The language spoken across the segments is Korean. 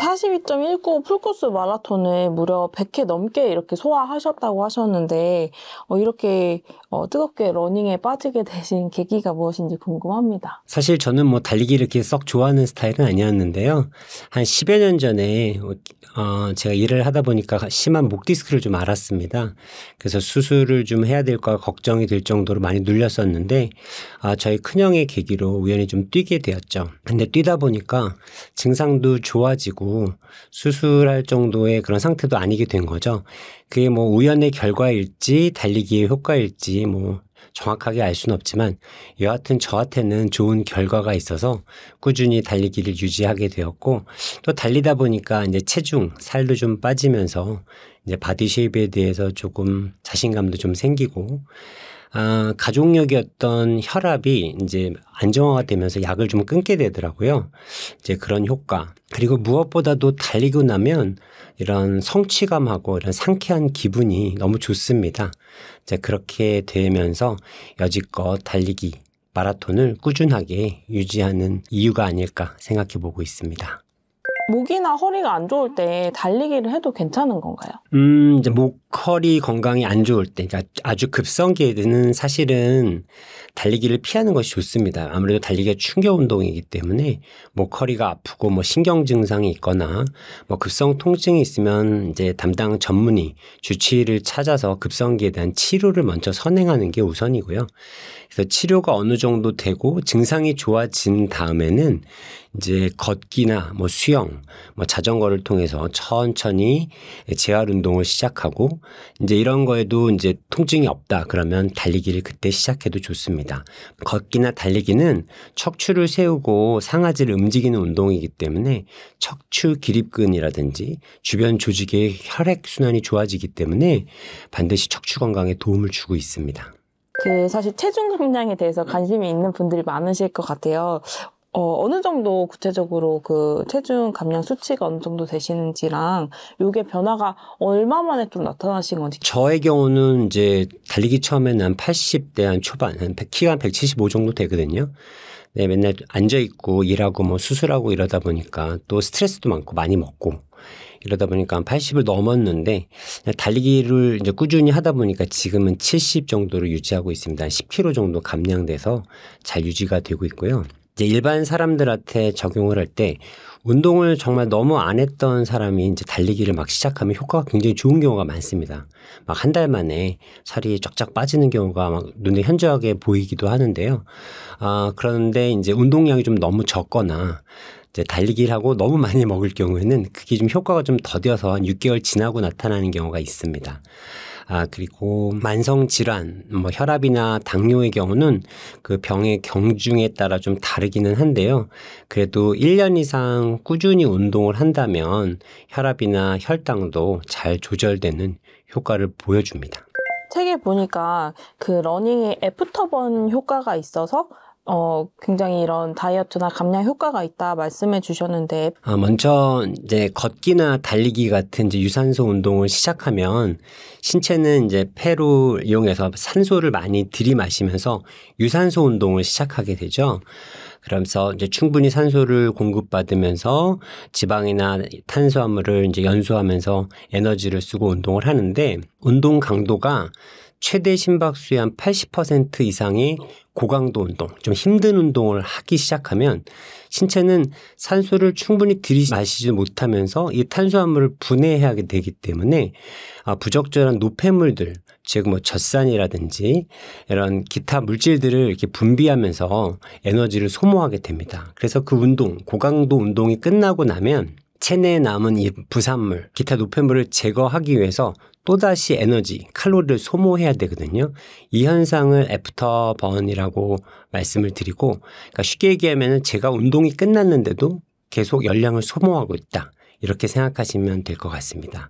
42.19 풀코스 마라톤을 무려 100회 넘게 이렇게 소화하셨다고 하셨는데 이렇게 뜨겁게 러닝에 빠지게 되신 계기가 무엇인지 궁금합니다. 사실 저는 뭐 달리기 이렇게 썩 좋아하는 스타일은 아니었는데요. 한 10여 년 전에 제가 일을 하다 보니까 심한 목 디스크를 좀 앓았습니다. 그래서 수술을 좀 해야 될까 걱정이 될 정도로 많이 눌렸었는데 저희 큰형의 계기로 우연히 좀 뛰게 되었죠. 근데 뛰다 보니까 증상도 좋아지고 수술할 정도의 그런 상태도 아니게 된 거죠. 그게 뭐 우연의 결과일지 달리기의 효과일지 뭐 정확하게 알 수는 없지만 여하튼 저한테는 좋은 결과가 있어서 꾸준히 달리기를 유지하게 되었고 또 달리다 보니까 이제 체중, 살도 좀 빠지면서 이제 바디 쉐입에 대해서 조금 자신감도 좀 생기고 가족력이었던 혈압이 이제 안정화가 되면서 약을 좀 끊게 되더라고요. 이제 그런 효과. 그리고 무엇보다도 달리고 나면 이런 성취감하고 이런 상쾌한 기분이 너무 좋습니다. 이제 그렇게 되면서 여지껏 달리기, 마라톤을 꾸준하게 유지하는 이유가 아닐까 생각해 보고 있습니다. 목이나 허리가 안 좋을 때 달리기를 해도 괜찮은 건가요? 이제 목, 허리 건강이 안 좋을 때, 그러니까 아주 급성기에는 사실은 달리기를 피하는 것이 좋습니다. 아무래도 달리기가 충격 운동이기 때문에 목, 허리가 아프고 뭐 신경 증상이 있거나 뭐 급성 통증이 있으면 이제 담당 전문의, 주치의를 찾아서 급성기에 대한 치료를 먼저 선행하는 게 우선이고요. 그래서 치료가 어느 정도 되고 증상이 좋아진 다음에는 이제 걷기나 뭐 수영, 뭐 자전거를 통해서 천천히 재활 운동을 시작하고 이제 이런 거에도 이제 통증이 없다 그러면 달리기를 그때 시작해도 좋습니다. 걷기나 달리기는 척추를 세우고 상하지를 움직이는 운동이기 때문에 척추 기립근이라든지 주변 조직의 혈액 순환이 좋아지기 때문에 반드시 척추 건강에 도움을 주고 있습니다. 사실 체중 감량에 대해서 관심이 있는 분들이 많으실 것 같아요. 어느 정도 구체적으로 그 체중 감량 수치가 어느 정도 되시는지랑 요게 변화가 얼마 만에 좀 나타나신 건지. 저의 경우는 이제 달리기 처음에는 한 80대 한 초반, 키가 한 175 정도 되거든요. 네, 맨날 앉아있고 일하고 뭐 수술하고 이러다 보니까 또 스트레스도 많고 많이 먹고 이러다 보니까 한 80을 넘었는데 달리기를 이제 꾸준히 하다 보니까 지금은 70 정도로 유지하고 있습니다. 한 10kg 정도 감량돼서 잘 유지가 되고 있고요. 이제 일반 사람들한테 적용을 할 때 운동을 정말 너무 안 했던 사람이 이제 달리기를 막 시작하면 효과가 굉장히 좋은 경우가 많습니다. 막 한 달 만에 살이 쫙쫙 빠지는 경우가 막 눈에 현저하게 보이기도 하는데요. 그런데 이제 운동량이 좀 너무 적거나 이제 달리기를 하고 너무 많이 먹을 경우에는 그게 좀 효과가 좀 더뎌서 한 6개월 지나고 나타나는 경우가 있습니다. 그리고 만성질환, 뭐 혈압이나 당뇨의 경우는 그 병의 경중에 따라 좀 다르기는 한데요. 그래도 1년 이상 꾸준히 운동을 한다면 혈압이나 혈당도 잘 조절되는 효과를 보여줍니다. 책에 보니까 그 러닝에 애프터번 효과가 있어서 굉장히 이런 다이어트나 감량 효과가 있다 말씀해 주셨는데. 먼저 이제 걷기나 달리기 같은 이제 유산소 운동을 시작하면 신체는 이제 폐를 이용해서 산소를 많이 들이마시면서 유산소 운동을 시작하게 되죠. 그러면서 이제 충분히 산소를 공급받으면서 지방이나 탄수화물을 이제 연소하면서 에너지를 쓰고 운동을 하는데 운동 강도가 최대 심박수의 한 80% 이상의 고강도 운동, 좀 힘든 운동을 하기 시작하면 신체는 산소를 충분히 들이마시지 못하면서 이 탄수화물을 분해해야 되기 때문에 부적절한 노폐물들, 즉 뭐 젖산이라든지 이런 기타 물질들을 이렇게 분비하면서 에너지를 소모하게 됩니다. 그래서 그 운동, 고강도 운동이 끝나고 나면 체내에 남은 이 부산물, 기타 노폐물을 제거하기 위해서 또다시 에너지, 칼로리를 소모해야 되거든요. 이 현상을 애프터번이라고 말씀을 드리고, 그러니까 쉽게 얘기하면 제가 운동이 끝났는데도 계속 열량을 소모하고 있다. 이렇게 생각하시면 될 것 같습니다.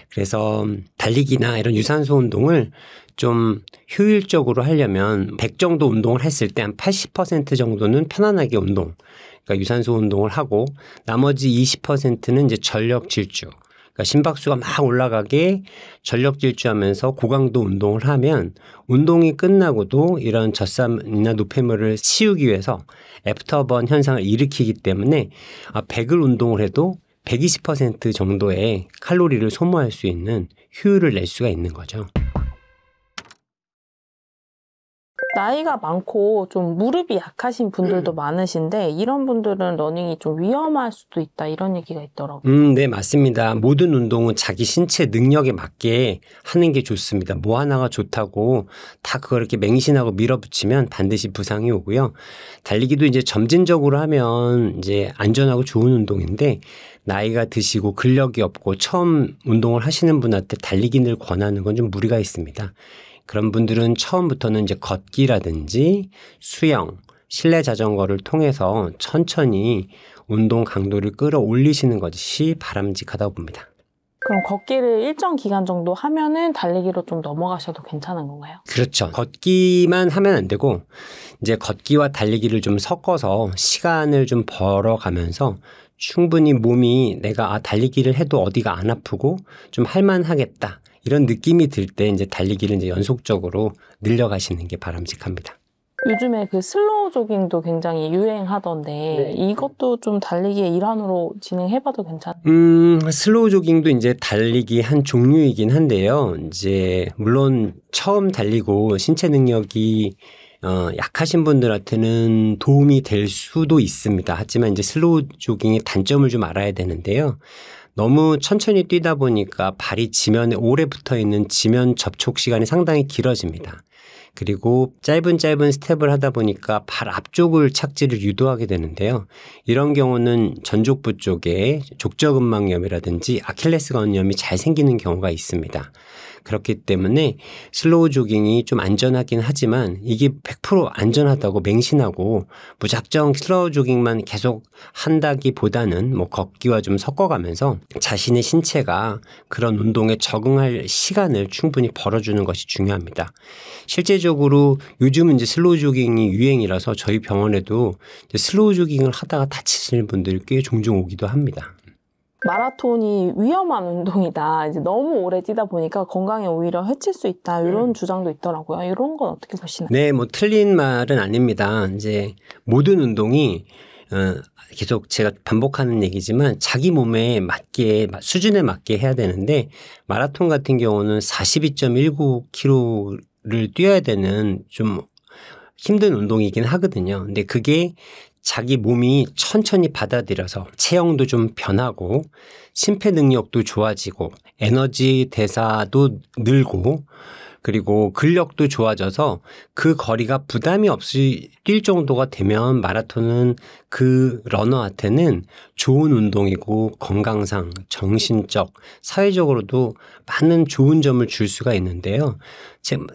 그래서 달리기나 이런 유산소 운동을 좀 효율적으로 하려면 100 정도 운동을 했을 때 한 80% 정도는 편안하게 운동, 그러니까 유산소 운동을 하고 나머지 20%는 이제 전력 질주. 그러니까 심박수가 막 올라가게 전력 질주하면서 고강도 운동을 하면 운동이 끝나고도 이런 젖산이나 노폐물을 치우기 위해서 애프터번 현상을 일으키기 때문에 100을 운동을 해도 120% 정도의 칼로리를 소모할 수 있는 효율을 낼 수가 있는 거죠. 나이가 많고 좀 무릎이 약하신 분들도 많으신데 이런 분들은 러닝이 좀 위험할 수도 있다 이런 얘기가 있더라고요. 네, 맞습니다. 모든 운동은 자기 신체 능력에 맞게 하는 게 좋습니다. 뭐 하나가 좋다고 다 그걸 이렇게 맹신하고 밀어붙이면 반드시 부상이 오고요. 달리기도 이제 점진적으로 하면 이제 안전하고 좋은 운동인데 나이가 드시고 근력이 없고 처음 운동을 하시는 분한테 달리기를 권하는 건 좀 무리가 있습니다. 그런 분들은 처음부터는 이제 걷기라든지 수영, 실내 자전거를 통해서 천천히 운동 강도를 끌어올리시는 것이 바람직하다고 봅니다. 그럼 걷기를 일정 기간 정도 하면은 달리기로 좀 넘어가셔도 괜찮은 건가요? 그렇죠. 걷기만 하면 안 되고 이제 걷기와 달리기를 좀 섞어서 시간을 좀 벌어가면서 충분히 몸이 내가 달리기를 해도 어디가 안 아프고 좀 할만하겠다. 이런 느낌이 들 때 이제 달리기를 이제 연속적으로 늘려가시는 게 바람직합니다. 요즘에 그 슬로우 조깅도 굉장히 유행하던데 네. 이것도 좀 달리기의 일환으로 진행해봐도 괜찮아요? 슬로우 조깅도 이제 달리기 한 종류이긴 한데요. 이제 물론 처음 달리고 신체 능력이 약하신 분들한테는 도움이 될 수도 있습니다. 하지만 이제 슬로우 조깅의 단점을 좀 알아야 되는데요. 너무 천천히 뛰다 보니까 발이 지면에 오래 붙어 있는 지면 접촉 시간이 상당히 길어집니다. 그리고 짧은 스텝을 하다 보니까 발 앞쪽을 착지를 유도하게 되는데요. 이런 경우는 전족부 쪽에 족저근막염이라든지 아킬레스건염이 잘 생기는 경우가 있습니다. 그렇기 때문에 슬로우 조깅이 좀 안전하긴 하지만 이게 100% 안전하다고 맹신하고 무작정 슬로우 조깅만 계속 한다기보다는 뭐 걷기와 좀 섞어가면서 자신의 신체가 그런 운동에 적응할 시간을 충분히 벌어주는 것이 중요합니다. 실제적으로 요즘은 이제 슬로우 조깅이 유행이라서 저희 병원에도 이제 슬로우 조깅을 하다가 다치시는 분들이 꽤 종종 오기도 합니다. 마라톤이 위험한 운동이다. 이제 너무 오래 뛰다 보니까 건강에 오히려 해칠 수 있다. 이런 주장도 있더라고요. 이런 건 어떻게 보시나요? 네, 뭐 틀린 말은 아닙니다. 이제 모든 운동이 계속 제가 반복하는 얘기지만 자기 몸에 맞게 수준에 맞게 해야 되는데 마라톤 같은 경우는 42.19km를 뛰어야 되는 좀 힘든 운동이긴 하거든요. 근데 그게 자기 몸이 천천히 받아들여서 체형도 좀 변하고 심폐 능력도 좋아지고 에너지 대사도 늘고 그리고 근력도 좋아져서 그 거리가 부담이 없이 뛸 정도가 되면 마라톤은 그 러너한테는 좋은 운동이고 건강상, 정신적, 사회적으로도 많은 좋은 점을 줄 수가 있는데요.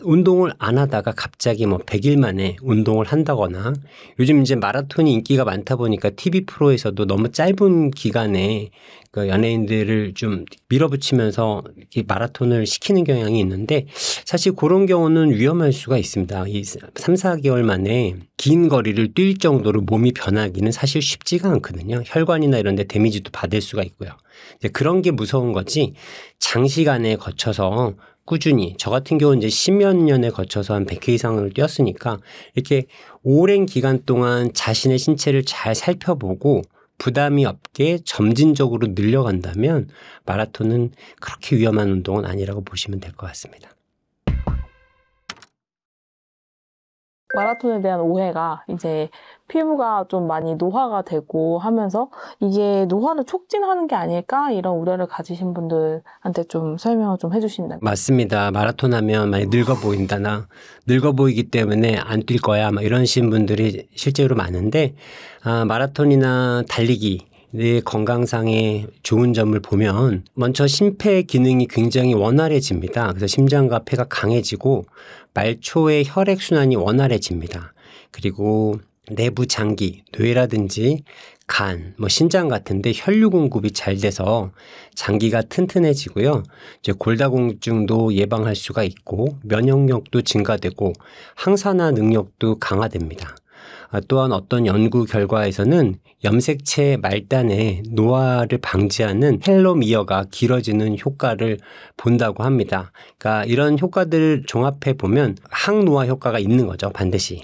운동을 안 하다가 갑자기 뭐 100일 만에 운동을 한다거나 요즘 이제 마라톤이 인기가 많다 보니까 TV 프로에서도 너무 짧은 기간에 그 연예인들을 좀 밀어붙이면서 마라톤을 시키는 경향이 있는데 사실 그런 경우는 위험할 수가 있습니다. 이 3, 4개월 만에 긴 거리를 뛸 정도로 몸이 변하기는 사실 쉽지가 않거든요. 혈관이나 이런 데 데미지도 받을 수가 있고요. 이제 그런 게 무서운 거지 장시간에 거쳐서 꾸준히 저 같은 경우는 이제 10몇 년에 거쳐서 한 100회 이상을 뛰었으니까 이렇게 오랜 기간 동안 자신의 신체를 잘 살펴보고 부담이 없게 점진적으로 늘려간다면 마라톤은 그렇게 위험한 운동은 아니라고 보시면 될 것 같습니다. 마라톤에 대한 오해가 이제 피부가 좀 많이 노화가 되고 하면서 이게 노화를 촉진하는 게 아닐까 이런 우려를 가지신 분들한테 좀 설명을 좀 해주신다면. 맞습니다. 마라톤 하면 많이 늙어 보인다나 늙어 보이기 때문에 안 뛸 거야 막 이러신 분들이 실제로 많은데 마라톤이나 달리기 내 건강상의 좋은 점을 보면 먼저 심폐 기능이 굉장히 원활해집니다. 그래서 심장과 폐가 강해지고 말초의 혈액순환이 원활해집니다. 그리고 내부 장기, 뇌라든지 간, 신장 같은데 혈류 공급이 잘 돼서 장기가 튼튼해지고요. 이제 골다공증도 예방할 수가 있고 면역력도 증가되고 항산화 능력도 강화됩니다. 또한 어떤 연구 결과에서는 염색체 말단의 노화를 방지하는 텔로미어가 길어지는 효과를 본다고 합니다. 그러니까 이런 효과들을 종합해 보면 항노화 효과가 있는 거죠, 반드시.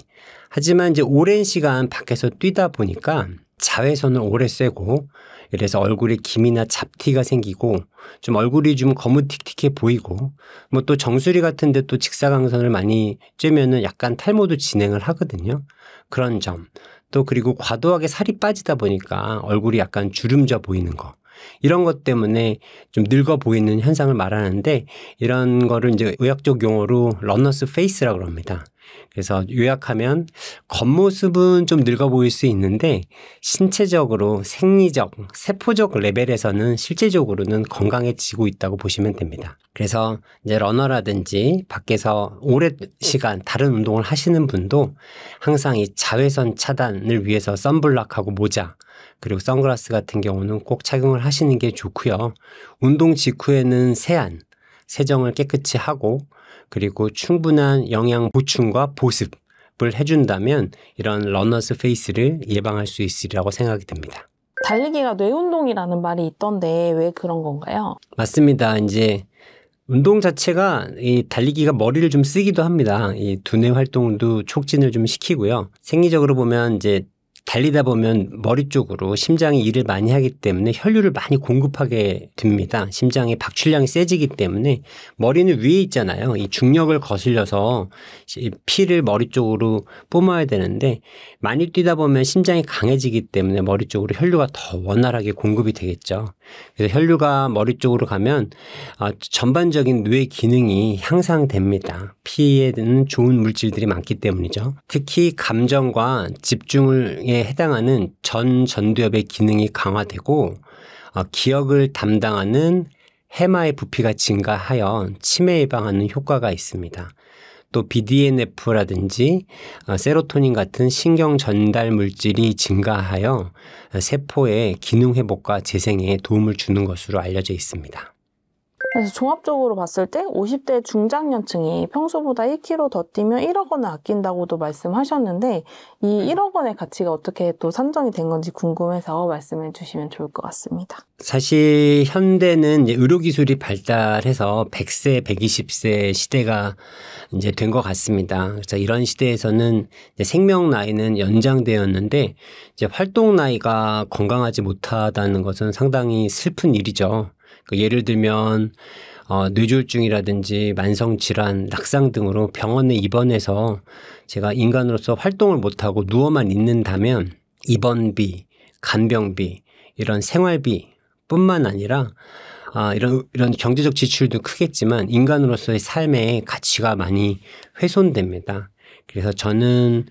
하지만 이제 오랜 시간 밖에서 뛰다 보니까 자외선을 오래 쐬고 이래서 얼굴에 기미나 잡티가 생기고 좀 얼굴이 좀 거무틱틱해 보이고 뭐 또 정수리 같은 데 또 직사광선을 많이 쬐면은 약간 탈모도 진행을 하거든요. 그런 점. 또 그리고 과도하게 살이 빠지다 보니까 얼굴이 약간 주름져 보이는 거. 이런 것 때문에 좀 늙어 보이는 현상을 말하는데 이런 거를 이제 의학적 용어로 러너스 페이스라고 합니다. 그래서 요약하면 겉모습은 좀 늙어 보일 수 있는데 신체적으로 생리적, 세포적 레벨에서는 실제적으로는 건강해지고 있다고 보시면 됩니다. 그래서 이제 러너라든지 밖에서 오랜 시간 다른 운동을 하시는 분도 항상 이 자외선 차단을 위해서 선블락하고 모자 그리고 선글라스 같은 경우는 꼭 착용을 하시는 게 좋고요. 운동 직후에는 세정을 깨끗이 하고 그리고 충분한 영양 보충과 보습을 해준다면 이런 러너스 페이스를 예방할 수 있으리라고 생각이 듭니다. 달리기가 뇌운동이라는 말이 있던데 왜 그런 건가요? 맞습니다. 이제 운동 자체가 이 달리기가 머리를 좀 쓰기도 합니다. 이 두뇌 활동도 촉진을 좀 시키고요. 생리적으로 보면 이제 달리다 보면 머리 쪽으로 심장이 일을 많이 하기 때문에 혈류를 많이 공급하게 됩니다. 심장의 박출량이 세지기 때문에 머리는 위에 있잖아요. 이 중력을 거슬려서 피를 머리 쪽으로 뿜어야 되는데 많이 뛰다 보면 심장이 강해지기 때문에 머리 쪽으로 혈류가 더 원활하게 공급이 되겠죠. 그래서 혈류가 머리 쪽으로 가면 전반적인 뇌 기능이 향상됩니다. 피에는 좋은 물질들이 많기 때문이죠. 특히 감정과 집중에 해당하는 전두엽의 기능이 강화되고 기억을 담당하는 해마의 부피가 증가하여 치매 예방하는 효과가 있습니다. 또 BDNF라든지 세로토닌 같은 신경 전달 물질이 증가하여 세포의 기능 회복과 재생에 도움을 주는 것으로 알려져 있습니다. 그래서 종합적으로 봤을 때 50대 중장년층이 평소보다 1kg 더 뛰면 1억 원을 아낀다고도 말씀하셨는데 이 1억 원의 가치가 어떻게 또 산정이 된 건지 궁금해서 말씀해 주시면 좋을 것 같습니다. 사실 현대는 이제 의료기술이 발달해서 100세, 120세 시대가 이제 된 것 같습니다. 그래서 이런 시대에서는 이제 생명 나이는 연장되었는데 이제 활동 나이가 건강하지 못하다는 것은 상당히 슬픈 일이죠. 예를 들면 뇌졸중이라든지 만성질환, 낙상 등으로 병원에 입원해서 제가 인간으로서 활동을 못하고 누워만 있는다면 입원비, 간병비, 이런 생활비 뿐만 아니라 이런 경제적 지출도 크겠지만 인간으로서의 삶의 가치가 많이 훼손됩니다. 그래서 저는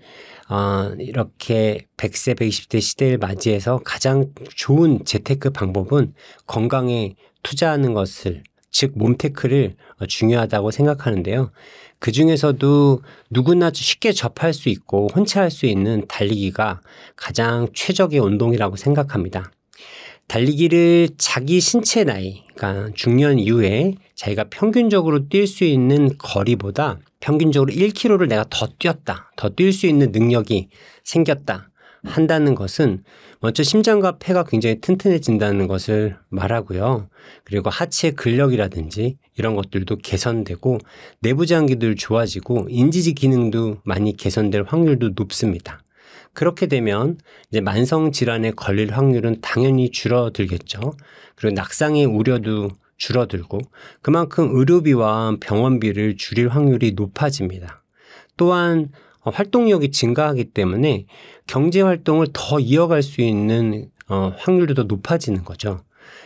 이렇게 100세, 120대 시대를 맞이해서 가장 좋은 재테크 방법은 건강에 투자하는 것을, 즉 몸테크를 중요하다고 생각하는데요. 그중에서도 누구나 쉽게 접할 수 있고 혼자 할 수 있는 달리기가 가장 최적의 운동이라고 생각합니다. 달리기를 자기 신체 나이, 그러니까 중년 이후에 자기가 평균적으로 뛸 수 있는 거리보다 평균적으로 1km를 내가 더 뛰었다, 더 뛸 수 있는 능력이 생겼다 한다는 것은 먼저 심장과 폐가 굉장히 튼튼해진다는 것을 말하고요. 그리고 하체 근력이라든지 이런 것들도 개선되고 내부 장기들 좋아지고 인지지 기능도 많이 개선될 확률도 높습니다. 그렇게 되면 이제 만성 질환에 걸릴 확률은 당연히 줄어들겠죠. 그리고 낙상의 우려도 줄어들고 그만큼 의료비와 병원비를 줄일 확률이 높아집니다. 또한 활동력이 증가하기 때문에 경제활동을 더 이어갈 수 있는 확률도 더 높아지는 거죠.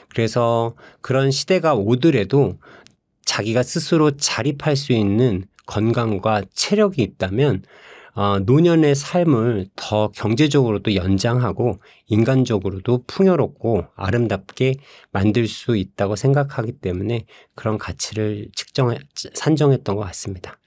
그래서 그런 시대가 오더라도 자기가 스스로 자립할 수 있는 건강과 체력이 있다면 노년의 삶을 더 경제적으로도 연장하고 인간적으로도 풍요롭고 아름답게 만들 수 있다고 생각하기 때문에 그런 가치를 산정했던 것 같습니다.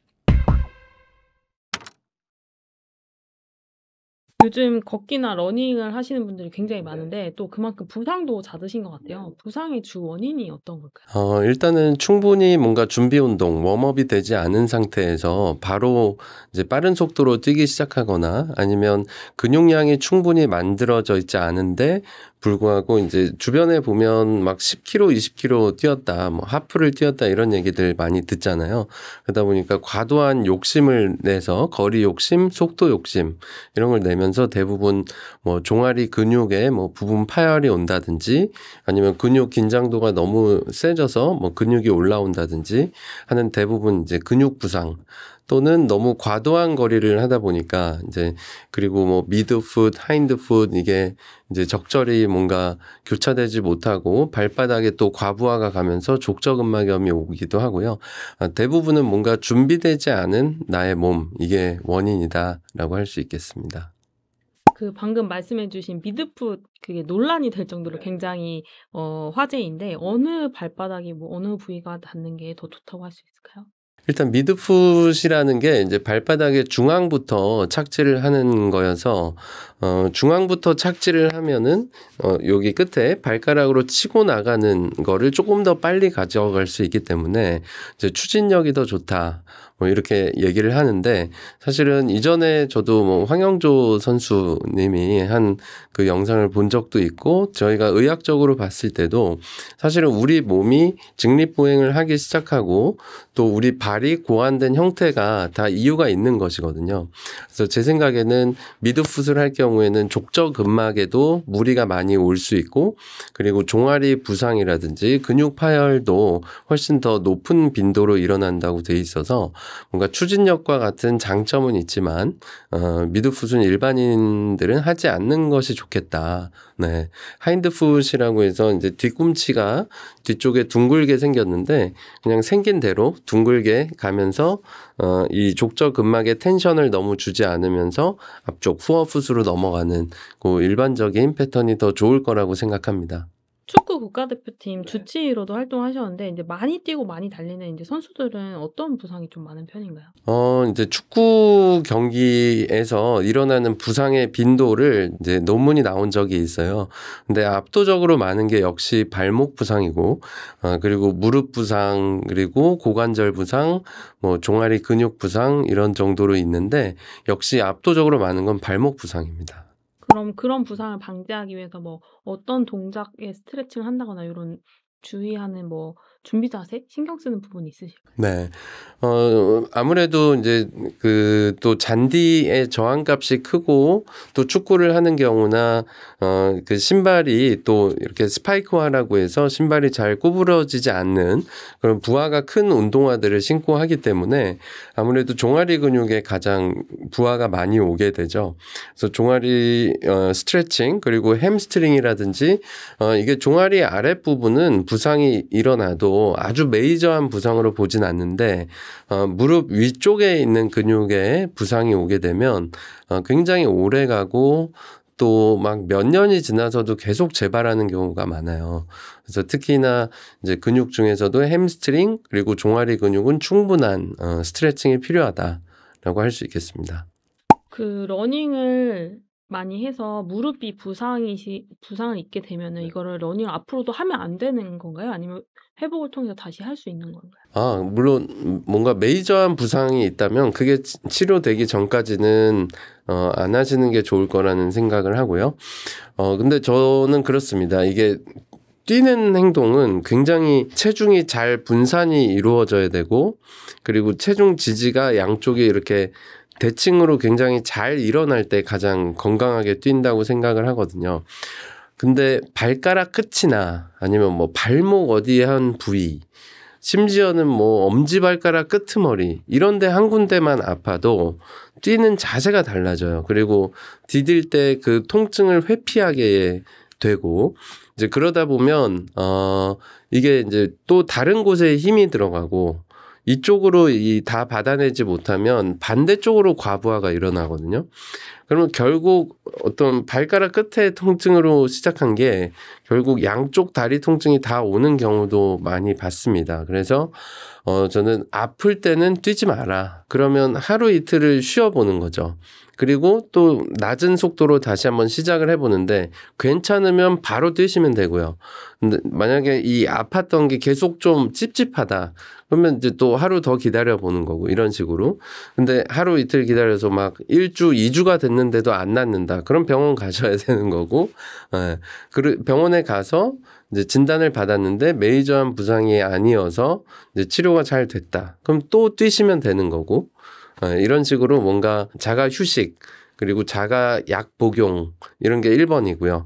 요즘 걷기나 러닝을 하시는 분들이 굉장히 많은데 또 그만큼 부상도 잦으신 것 같아요. 부상의 주 원인이 어떤 걸까요? 일단은 충분히 뭔가 준비 운동, 웜업이 되지 않은 상태에서 바로 이제 빠른 속도로 뛰기 시작하거나 아니면 근육량이 충분히 만들어져 있지 않은데 불구하고 이제 주변에 보면 막 10km, 20km 뛰었다, 뭐 하프를 뛰었다 이런 얘기들 많이 듣잖아요. 그러다 보니까 과도한 욕심을 내서 거리 욕심, 속도 욕심 이런 걸 내면 가면서 대부분 뭐 종아리 근육에 뭐 부분 파열이 온다든지 아니면 근육 긴장도가 너무 세져서 뭐 근육이 올라온다든지 하는 대부분 이제 근육 부상 또는 너무 과도한 거리를 하다 보니까 이제 그리고 뭐 미드풋, 하인드풋 이게 이제 적절히 뭔가 교차되지 못하고 발바닥에 또 과부하가 가면서 족저근막염이 오기도 하고요. 대부분은 뭔가 준비되지 않은 나의 몸 이게 원인이다라고 할 수 있겠습니다. 그 방금 말씀해주신 미드풋 그게 논란이 될 정도로 굉장히 화제인데 어느 발바닥이 뭐 어느 부위가 닿는 게 더 좋다고 할 수 있을까요? 일단 미드풋이라는 게 이제 발바닥의 중앙부터 착지를 하는 거여서 중앙부터 착지를 하면은 여기 끝에 발가락으로 치고 나가는 거를 조금 더 빨리 가져갈 수 있기 때문에 이제 추진력이 더 좋다. 뭐 이렇게 얘기를 하는데 사실은 이전에 저도 뭐 황영조 선수님이 한 그 영상을 본 적도 있고 저희가 의학적으로 봤을 때도 사실은 우리 몸이 직립보행을 하기 시작하고 또 우리 발이 고안된 형태가 다 이유가 있는 것이거든요. 그래서 제 생각에는 미드풋을 할 경우에는 족저근막에도 무리가 많이 올 수 있고 그리고 종아리 부상이라든지 근육 파열도 훨씬 더 높은 빈도로 일어난다고 돼 있어서 뭔가 추진력과 같은 장점은 있지만 미드풋은 일반인들은 하지 않는 것이 좋겠다. 네, 하인드풋이라고 해서 이제 뒤꿈치가 뒤쪽에 둥글게 생겼는데 그냥 생긴 대로 둥글게 가면서 이 족저근막의 텐션을 너무 주지 않으면서 앞쪽 후어풋으로 넘어가는 그 일반적인 패턴이 더 좋을 거라고 생각합니다. 축구 국가대표팀 주치의로도 활동하셨는데 이제 많이 뛰고 많이 달리는 이제 선수들은 어떤 부상이 좀 많은 편인가요? 이제 축구 경기에서 일어나는 부상의 빈도를 이제 논문이 나온 적이 있어요. 근데 압도적으로 많은 게 역시 발목 부상이고, 그리고 무릎 부상, 그리고 고관절 부상, 뭐 종아리 근육 부상 이런 정도로 있는데 역시 압도적으로 많은 건 발목 부상입니다. 그럼 그런 부상을 방지하기 위해서 뭐 어떤 동작에 스트레칭을 한다거나 이런 주의하는 뭐 준비 자세 신경 쓰는 부분이 있으실까요? 네. 아무래도 이제 그 또 잔디의 저항값이 크고 또 축구를 하는 경우나 그 신발이 또 이렇게 스파이크화라고 해서 신발이 잘 구부러지지 않는 그런 부하가 큰 운동화들을 신고 하기 때문에 아무래도 종아리 근육에 가장 부하가 많이 오게 되죠. 그래서 종아리 스트레칭 그리고 햄스트링이라든지 이게 종아리 아랫부분은 부상이 일어나도 아주 메이저한 부상으로 보진 않는데 무릎 위쪽에 있는 근육에 부상이 오게 되면 굉장히 오래 가고 또 막 몇 년이 지나서도 계속 재발하는 경우가 많아요. 그래서 특히나 이제 근육 중에서도 햄스트링 그리고 종아리 근육은 충분한 스트레칭이 필요하다라고 할 수 있겠습니다. 그 러닝을 많이 해서 무릎이 부상을 입게 되면은 이거를 러닝을 앞으로도 하면 안 되는 건가요? 아니면 회복을 통해서 다시 할 수 있는 건가요? 물론 뭔가 메이저한 부상이 있다면 그게 치료되기 전까지는 안 하시는 게 좋을 거라는 생각을 하고요. 근데 저는 그렇습니다. 이게 뛰는 행동은 굉장히 체중이 잘 분산이 이루어져야 되고 그리고 체중 지지가 양쪽이 이렇게 대칭으로 굉장히 잘 일어날 때 가장 건강하게 뛴다고 생각을 하거든요. 근데 발가락 끝이나 아니면 뭐 발목 어디에 한 부위 심지어는 뭐 엄지발가락 끄트머리 이런 데 한 군데만 아파도 뛰는 자세가 달라져요. 그리고 디딜 때 그 통증을 회피하게 되고 이제 그러다 보면 이게 이제 또 다른 곳에 힘이 들어가고 이쪽으로 다 받아내지 못하면 반대쪽으로 과부하가 일어나거든요. 그러면 결국 어떤 발가락 끝에 통증으로 시작한 게 결국 양쪽 다리 통증이 다 오는 경우도 많이 봤습니다. 그래서 저는 아플 때는 뛰지 마라. 그러면 하루 이틀을 쉬어보는 거죠. 그리고 또 낮은 속도로 다시 한번 시작을 해보는데 괜찮으면 바로 뛰시면 되고요. 근데 만약에 이 아팠던 게 계속 좀 찝찝하다. 그러면 이제 또 하루 더 기다려보는 거고 이런 식으로. 근데 하루 이틀 기다려서 막 1주, 2주가 됐는데도 안 낫는다. 그럼 병원 가셔야 되는 거고. 병원에 가서 이제 진단을 받았는데 메이저한 부상이 아니어서 이제 치료가 잘 됐다. 그럼 또 뛰시면 되는 거고. 이런 식으로 뭔가 자가 휴식 그리고 자가 약 복용 이런 게 1번이고요.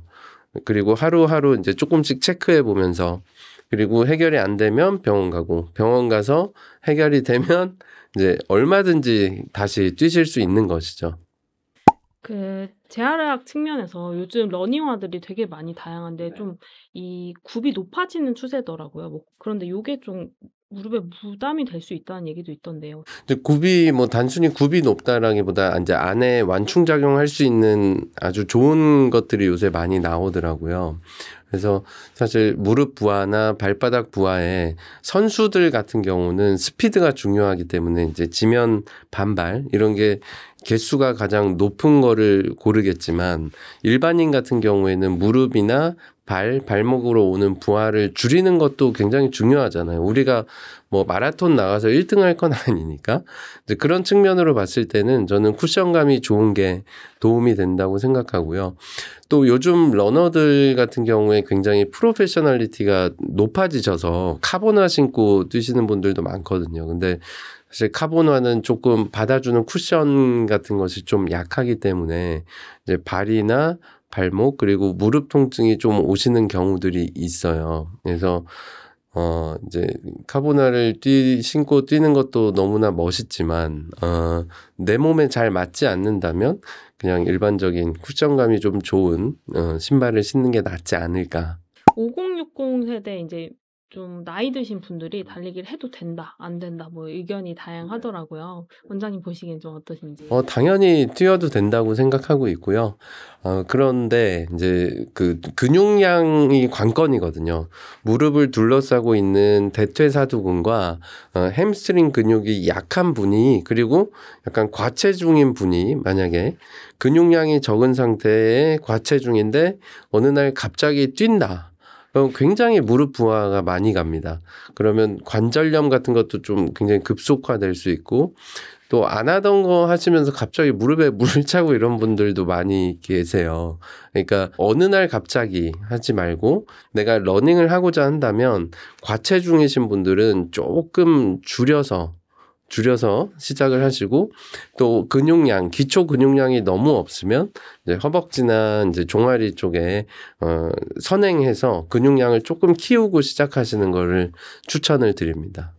그리고 하루하루 이제 조금씩 체크해 보면서 그리고 해결이 안 되면 병원 가고 병원 가서 해결이 되면 이제 얼마든지 다시 뛰실 수 있는 것이죠. 그 재활의학 측면에서 요즘 러닝화들이 되게 많이 다양한데 좀 이 굽이 높아지는 추세더라고요. 뭐 그런데 요게 좀 무릎에 부담이 될 수 있다는 얘기도 있던데요. 이제 굽이 뭐 단순히 굽이 높다라기보다 이제 안에 완충작용할 수 있는 아주 좋은 것들이 요새 많이 나오더라고요. 그래서 사실 무릎 부하나 발바닥 부하에 선수들 같은 경우는 스피드가 중요하기 때문에 이제 지면 반발 이런 게 개수가 가장 높은 거를 고르겠지만 일반인 같은 경우에는 무릎이나 발목으로 오는 부하를 줄이는 것도 굉장히 중요하잖아요. 우리가 뭐 마라톤 나가서 1등 할 건 아니니까. 이제 그런 측면으로 봤을 때는 저는 쿠션감이 좋은 게 도움이 된다고 생각하고요. 또 요즘 러너들 같은 경우에 굉장히 프로페셔널리티가 높아지셔서 카보나 신고 뛰시는 분들도 많거든요. 근데 사실 카보나는 조금 받아주는 쿠션 같은 것이 좀 약하기 때문에 이제 발이나 발목 그리고 무릎 통증이 좀 오시는 경우들이 있어요. 그래서 이제 카보나를 신고 뛰는 것도 너무나 멋있지만 내 몸에 잘 맞지 않는다면 그냥 일반적인 쿠션감이 좀 좋은 신발을 신는 게 낫지 않을까. 5060 세대 이제 좀 나이 드신 분들이 달리기를 해도 된다, 안 된다, 뭐 의견이 다양하더라고요. 원장님 보시기엔 좀 어떠신지? 당연히 뛰어도 된다고 생각하고 있고요. 그런데 이제 그 근육량이 관건이거든요. 무릎을 둘러싸고 있는 대퇴사두근과 햄스트링 근육이 약한 분이 그리고 약간 과체중인 분이 만약에 근육량이 적은 상태의 과체중인데 어느 날 갑자기 뛴다. 그럼 굉장히 무릎 부하가 많이 갑니다. 그러면 관절염 같은 것도 좀 굉장히 급속화될 수 있고 또 안 하던 거 하시면서 갑자기 무릎에 물을 차고 이런 분들도 많이 계세요. 그러니까 어느 날 갑자기 하지 말고 내가 러닝을 하고자 한다면 과체중이신 분들은 조금 줄여서 시작을 하시고 또 근육량, 기초 근육량이 너무 없으면 이제 허벅지나 이제 종아리 쪽에 선행해서 근육량을 조금 키우고 시작하시는 거를 추천을 드립니다.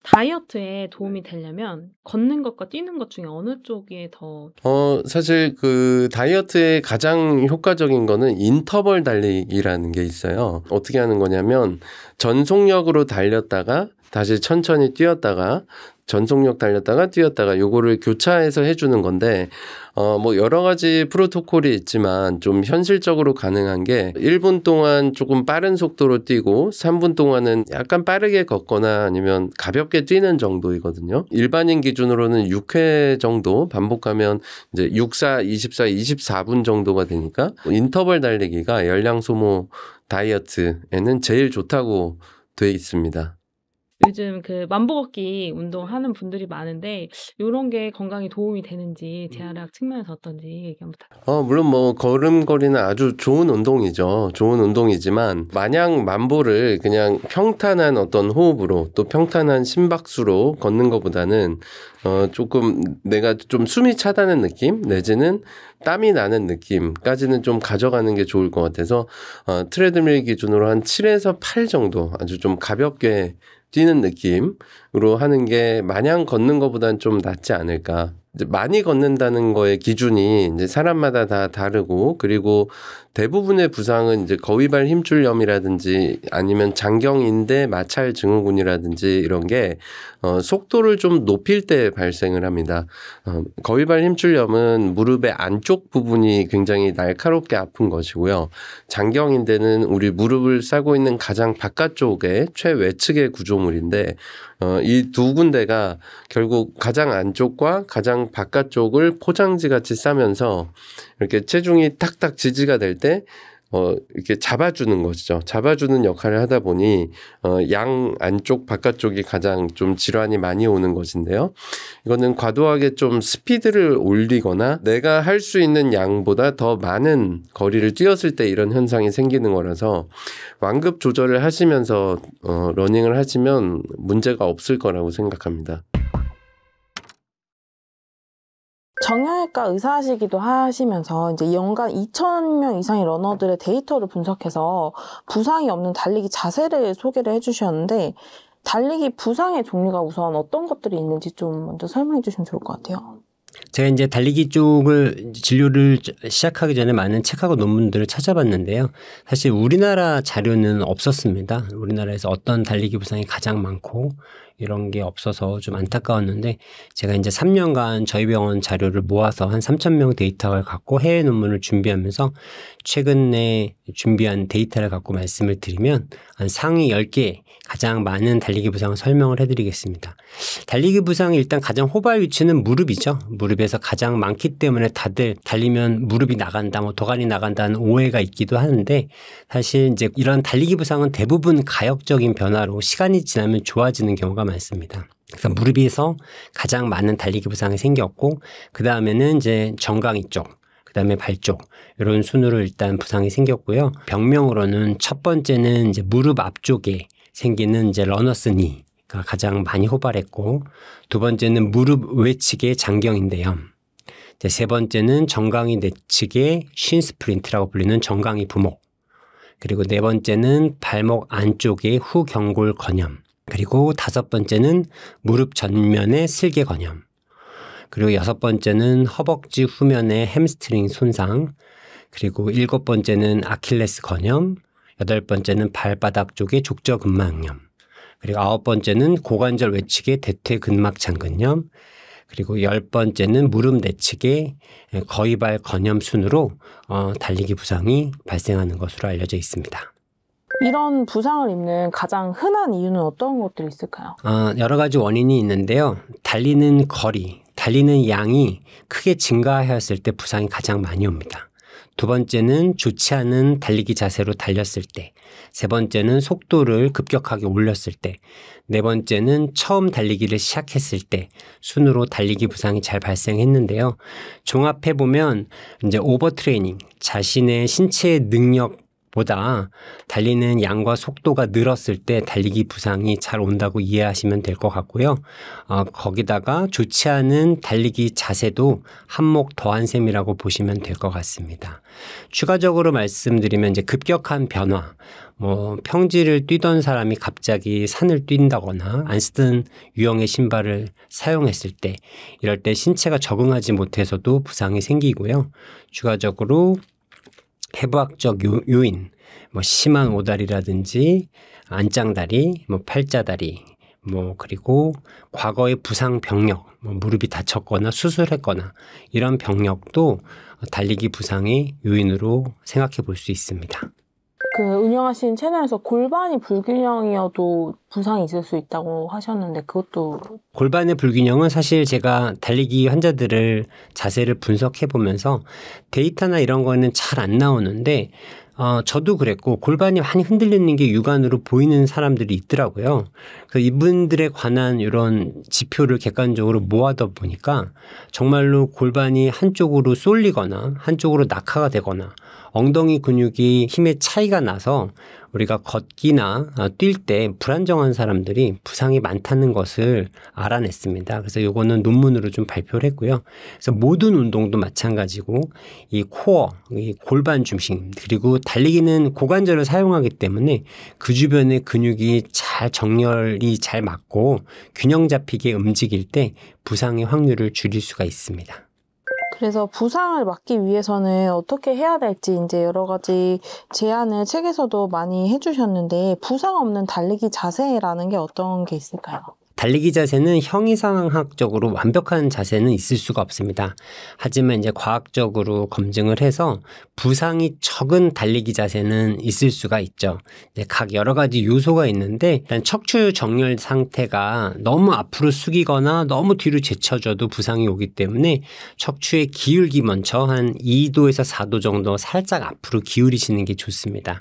다이어트에 도움이 되려면 걷는 것과 뛰는 것 중에 어느 쪽이 더 사실 그 다이어트에 가장 효과적인 거는 인터벌 달리기라는 게 있어요. 어떻게 하는 거냐면 전속력으로 달렸다가 다시 천천히 뛰었다가 전속력 달렸다가 뛰었다가 요거를 교차해서 해주는 건데 뭐 여러 가지 프로토콜이 있지만 좀 현실적으로 가능한 게 1분 동안 조금 빠른 속도로 뛰고 3분 동안은 약간 빠르게 걷거나 아니면 가볍게 뛰는 정도이거든요. 일반인 기준으로는 6회 정도 반복하면 이제 6, 4, 24, 24분 정도가 되니까 인터벌 달리기가 열량 소모 다이어트에는 제일 좋다고 돼 있습니다. 요즘 그 만보걷기 운동하는 분들이 많은데 요런 게 건강에 도움이 되는지 재활의학 측면에서 어떤지 얘기 한번 부탁드립니다. 물론 뭐 걸음걸이는 아주 좋은 운동이죠. 좋은 운동이지만 마냥 만보를 그냥 평탄한 어떤 호흡으로 또 평탄한 심박수로 걷는 것보다는 조금 내가 좀 숨이 차다는 느낌 내지는 땀이 나는 느낌까지는 좀 가져가는 게 좋을 것 같아서 트레드밀 기준으로 한 7에서 8 정도 아주 좀 가볍게 뛰는 느낌으로 하는 게 마냥 걷는 것보다는 좀 낫지 않을까. 이제 많이 걷는다는 거의 기준이 이제 사람마다 다 다르고 그리고 대부분의 부상은 이제 거위발 힘줄염이라든지 아니면 장경인대 마찰 증후군이라든지 이런 게 속도를 좀 높일 때 발생을 합니다. 거위발 힘줄염은 무릎의 안쪽 부분이 굉장히 날카롭게 아픈 것이고요. 장경인대는 우리 무릎을 싸고 있는 가장 바깥쪽의 최외측의 구조물인데 이 두 군데가 결국 가장 안쪽과 가장 바깥쪽을 포장지 같이 싸면서 이렇게 체중이 탁탁 지지가 될 때 이렇게 잡아주는 것이죠. 잡아주는 역할을 하다 보니 양 안쪽 바깥쪽이 가장 좀 질환이 많이 오는 것인데요. 이거는 과도하게 좀 스피드를 올리거나 내가 할 수 있는 양보다 더 많은 거리를 뛰었을 때 이런 현상이 생기는 거라서 완급 조절을 하시면서 러닝을 하시면 문제가 없을 거라고 생각합니다. 정형외과 의사시기도 하시면서 이제 연간 2,000명 이상의 러너들의 데이터를 분석해서 부상이 없는 달리기 자세를 소개를 해주셨는데 달리기 부상의 종류가 우선 어떤 것들이 있는지 좀 먼저 설명해 주시면 좋을 것 같아요. 제가 이제 달리기 쪽을 진료를 시작하기 전에 많은 책하고 논문들을 찾아봤는데요. 사실 우리나라 자료는 없었습니다. 우리나라에서 어떤 달리기 부상이 가장 많고 이런 게 없어서 좀 안타까웠는데 제가 이제 3년간 저희 병원 자료를 모아서 한 3,000명 데이터를 갖고 해외 논문을 준비하면서 최근에 준비한 데이터를 갖고 말씀을 드리면 한 상위 10개 가장 많은 달리기 부상을 설명을 해드리겠습니다. 달리기 부상의 일단 가장 호발 위치는 무릎이죠. 무릎에서 가장 많기 때문에 다들 달리면 무릎이 나간다, 뭐 도가니 나간다는 오해가 있기도 하는데 사실 이제 이런 달리기 부상은 대부분 가역적인 변화로 시간이 지나면 좋아지는 경우가 많습니다. 그래서 무릎에서 가장 많은 달리기 부상이 생겼고 그 다음에는 이제 정강이 쪽, 그 다음에 발 쪽 이런 순으로 일단 부상이 생겼고요. 병명으로는 첫 번째는 이제 무릎 앞쪽에 생기는 이제 러너스 니가 가장 많이 호발했고 두 번째는 무릎 외측의 장경인데요. 이제 세 번째는 정강이 내측의 쉰 스프린트라고 불리는 정강이 부목. 그리고 네 번째는 발목 안쪽의 후경골 건염. 그리고 다섯 번째는 무릎 전면의 슬개 건염. 그리고 여섯 번째는 허벅지 후면의 햄스트링 손상. 그리고 일곱 번째는 아킬레스 건염. 여덟 번째는 발바닥 쪽의 족저근막염. 그리고 아홉 번째는 고관절 외측의 대퇴근막 장근염. 그리고 열 번째는 무릎 내측의 거위발 건염 순으로 달리기 부상이 발생하는 것으로 알려져 있습니다. 이런 부상을 입는 가장 흔한 이유는 어떤 것들이 있을까요? 여러 가지 원인이 있는데요. 달리는 거리, 달리는 양이 크게 증가하였을 때 부상이 가장 많이 옵니다. 두 번째는 좋지 않은 달리기 자세로 달렸을 때, 세 번째는 속도를 급격하게 올렸을 때, 네 번째는 처음 달리기를 시작했을 때 순으로 달리기 부상이 잘 발생했는데요. 종합해 보면 이제 오버트레이닝, 자신의 신체 능력보다 달리는 양과 속도가 늘었을 때 달리기 부상이 잘 온다고 이해하시면 될 것 같고요. 거기다가 좋지 않은 달리기 자세도 한몫 더한 셈이라고 보시면 될 것 같습니다. 추가적으로 말씀드리면 이제 급격한 변화, 평지를 뛰던 사람이 갑자기 산을 뛴다거나 안 쓰던 유형의 신발을 사용했을 때 이럴 때 신체가 적응하지 못해서도 부상이 생기고요. 추가적으로 해부학적 요인, 심한 오다리라든지 안짱다리, 팔자다리, 그리고 과거의 부상 병력, 무릎이 다쳤거나 수술했거나 이런 병력도 달리기 부상의 요인으로 생각해 볼 수 있습니다. 운영하신 채널에서 골반이 불균형이어도 부상이 있을 수 있다고 하셨는데 그것도 골반의 불균형은 사실 제가 달리기 환자들을 자세를 분석해 보면서 데이터나 이런 거는 잘 안 나오는데 저도 그랬고 골반이 많이 흔들리는 게 육안으로 보이는 사람들이 있더라고요. 그래서 이분들에 관한 이런 지표를 객관적으로 모아다 보니까 정말로 골반이 한쪽으로 쏠리거나 한쪽으로 낙하가 되거나 엉덩이 근육이 힘의 차이가 나서 우리가 걷기나 뛸 때 불안정한 사람들이 부상이 많다는 것을 알아냈습니다. 그래서 이거는 논문으로 좀 발표를 했고요. 그래서 모든 운동도 마찬가지고 이 코어, 이 골반 중심 그리고 달리기는 고관절을 사용하기 때문에 그 주변의 근육이 잘 정렬이 잘 맞고 균형 잡히게 움직일 때 부상의 확률을 줄일 수가 있습니다. 그래서 부상을 막기 위해서는 어떻게 해야 될지 이제 여러 가지 제안을 책에서도 많이 해주셨는데 부상 없는 달리기 자세라는 게 어떤 게 있을까요? 달리기 자세는 형이상학적으로 완벽한 자세는 있을 수가 없습니다. 하지만 이제 과학적으로 검증을 해서 부상이 적은 달리기 자세는 있을 수가 있죠. 각 여러 가지 요소가 있는데 일단 척추 정렬 상태가 너무 앞으로 숙이거나 너무 뒤로 제쳐져도 부상이 오기 때문에 척추의 기울기 먼저 한 2도에서 4도 정도 살짝 앞으로 기울이시는 게 좋습니다.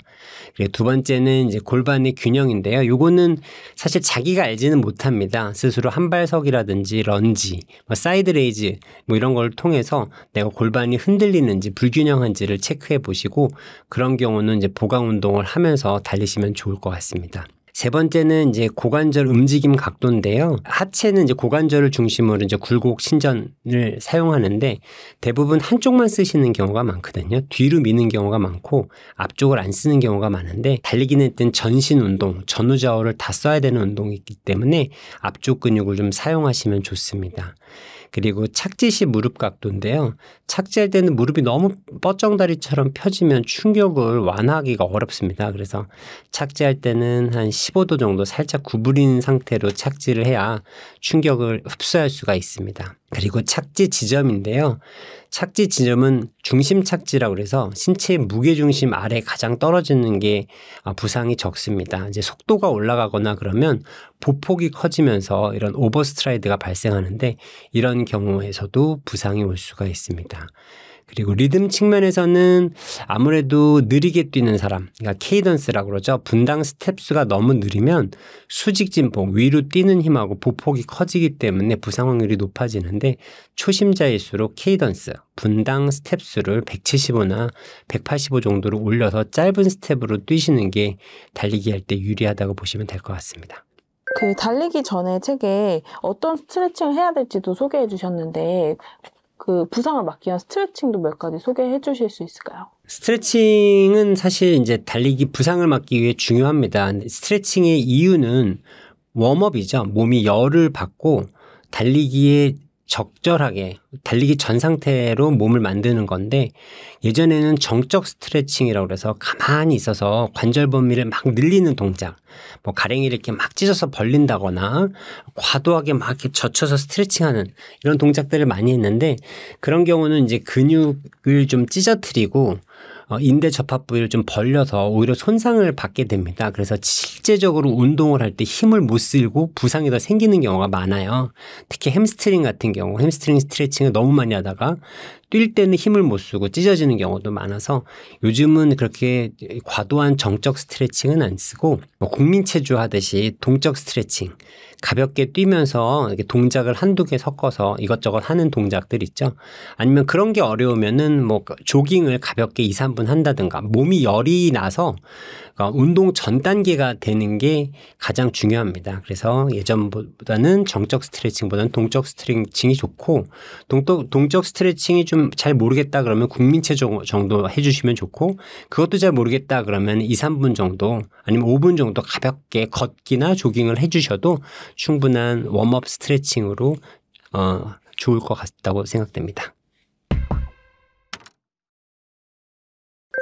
그리고 두 번째는 이제 골반의 균형인데요. 요거는 사실 자기가 알지는 못합니다. 스스로 한발석이라든지 런지, 사이드 레이즈 이런 걸 통해서 내가 골반이 흔들리는지 불균형한지를 체크해 보시고 그런 경우는 이제 보강 운동을 하면서 달리시면 좋을 것 같습니다. 세 번째는 이제 고관절 움직임 각도인데요. 하체는 이제 고관절을 중심으로 이제 굴곡 신전을 사용하는데 대부분 한쪽만 쓰시는 경우가 많거든요. 뒤로 미는 경우가 많고 앞쪽을 안 쓰는 경우가 많은데 달리기는 일단 전신 운동, 전후좌우를 다 써야 되는 운동이기 때문에 앞쪽 근육을 좀 사용하시면 좋습니다. 그리고 착지 시 무릎 각도인데요. 착지할 때는 무릎이 너무 뻗정다리처럼 펴지면 충격을 완화하기가 어렵습니다. 그래서 착지할 때는 한 15도 정도 살짝 구부린 상태로 착지를 해야 충격을 흡수할 수가 있습니다. 그리고 착지 지점인데요. 착지 지점은 중심 착지라고 그래서 신체의 무게중심 아래 가장 떨어지는 게 부상이 적습니다. 이제 속도가 올라가거나 그러면 보폭이 커지면서 이런 오버스트라이드가 발생하는데 이런 경우에서도 부상이 올 수가 있습니다. 그리고 리듬 측면에서는 아무래도 느리게 뛰는 사람, 그러니까 케이던스라고 그러죠. 분당 스텝수가 너무 느리면 수직 진폭, 위로 뛰는 힘하고 보폭이 커지기 때문에 부상 확률이 높아지는데 초심자일수록 케이던스, 분당 스텝수를 175나 185 정도로 올려서 짧은 스텝으로 뛰시는 게 달리기 할 때 유리하다고 보시면 될 것 같습니다. 그 달리기 전에 책에 어떤 스트레칭을 해야 될지도 소개해 주셨는데 그 부상을 막기 위한 스트레칭도 몇 가지 소개해 주실 수 있을까요? 스트레칭은 사실 이제 달리기 부상을 막기 위해 중요합니다. 스트레칭의 이유는 웜업이죠. 몸이 열을 받고 달리기에 적절하게 달리기 전 상태로 몸을 만드는 건데 예전에는 정적 스트레칭이라고 해서 가만히 있어서 관절 범위를 막 늘리는 동작, 뭐 가랭이를 이렇게 막 찢어서 벌린다거나 과도하게 막 이렇게 젖혀서 스트레칭하는 이런 동작들을 많이 했는데 그런 경우는 이제 근육을 좀 찢어뜨리고 인대 접합 부위를 좀 벌려서 오히려 손상을 받게 됩니다. 그래서 실제적으로 운동을 할 때 힘을 못 쓰고 부상이 더 생기는 경우가 많아요. 특히 햄스트링 같은 경우, 햄스트링 스트레칭을 너무 많이 하다가 뛸 때는 힘을 못 쓰고 찢어지는 경우도 많아서 요즘은 그렇게 과도한 정적 스트레칭은 안 쓰고 국민체조 하듯이 동적 스트레칭, 가볍게 뛰면서 이렇게 동작을 한두 개 섞어서 이것저것 하는 동작들 있죠. 아니면 그런 게 어려우면은 뭐 조깅을 가볍게 2, 3분 한다든가 몸이 열이 나서 운동 전 단계가 되는 게 가장 중요합니다. 그래서 예전보다는 정적 스트레칭보다는 동적 스트레칭이 좋고 동적 스트레칭이 좀 잘 모르겠다 그러면 국민체조 정도 해주시면 좋고 그것도 잘 모르겠다 그러면 2, 3분 정도 아니면 5분 정도 가볍게 걷기나 조깅을 해주셔도 충분한 웜업 스트레칭으로 좋을 것 같다고 생각됩니다.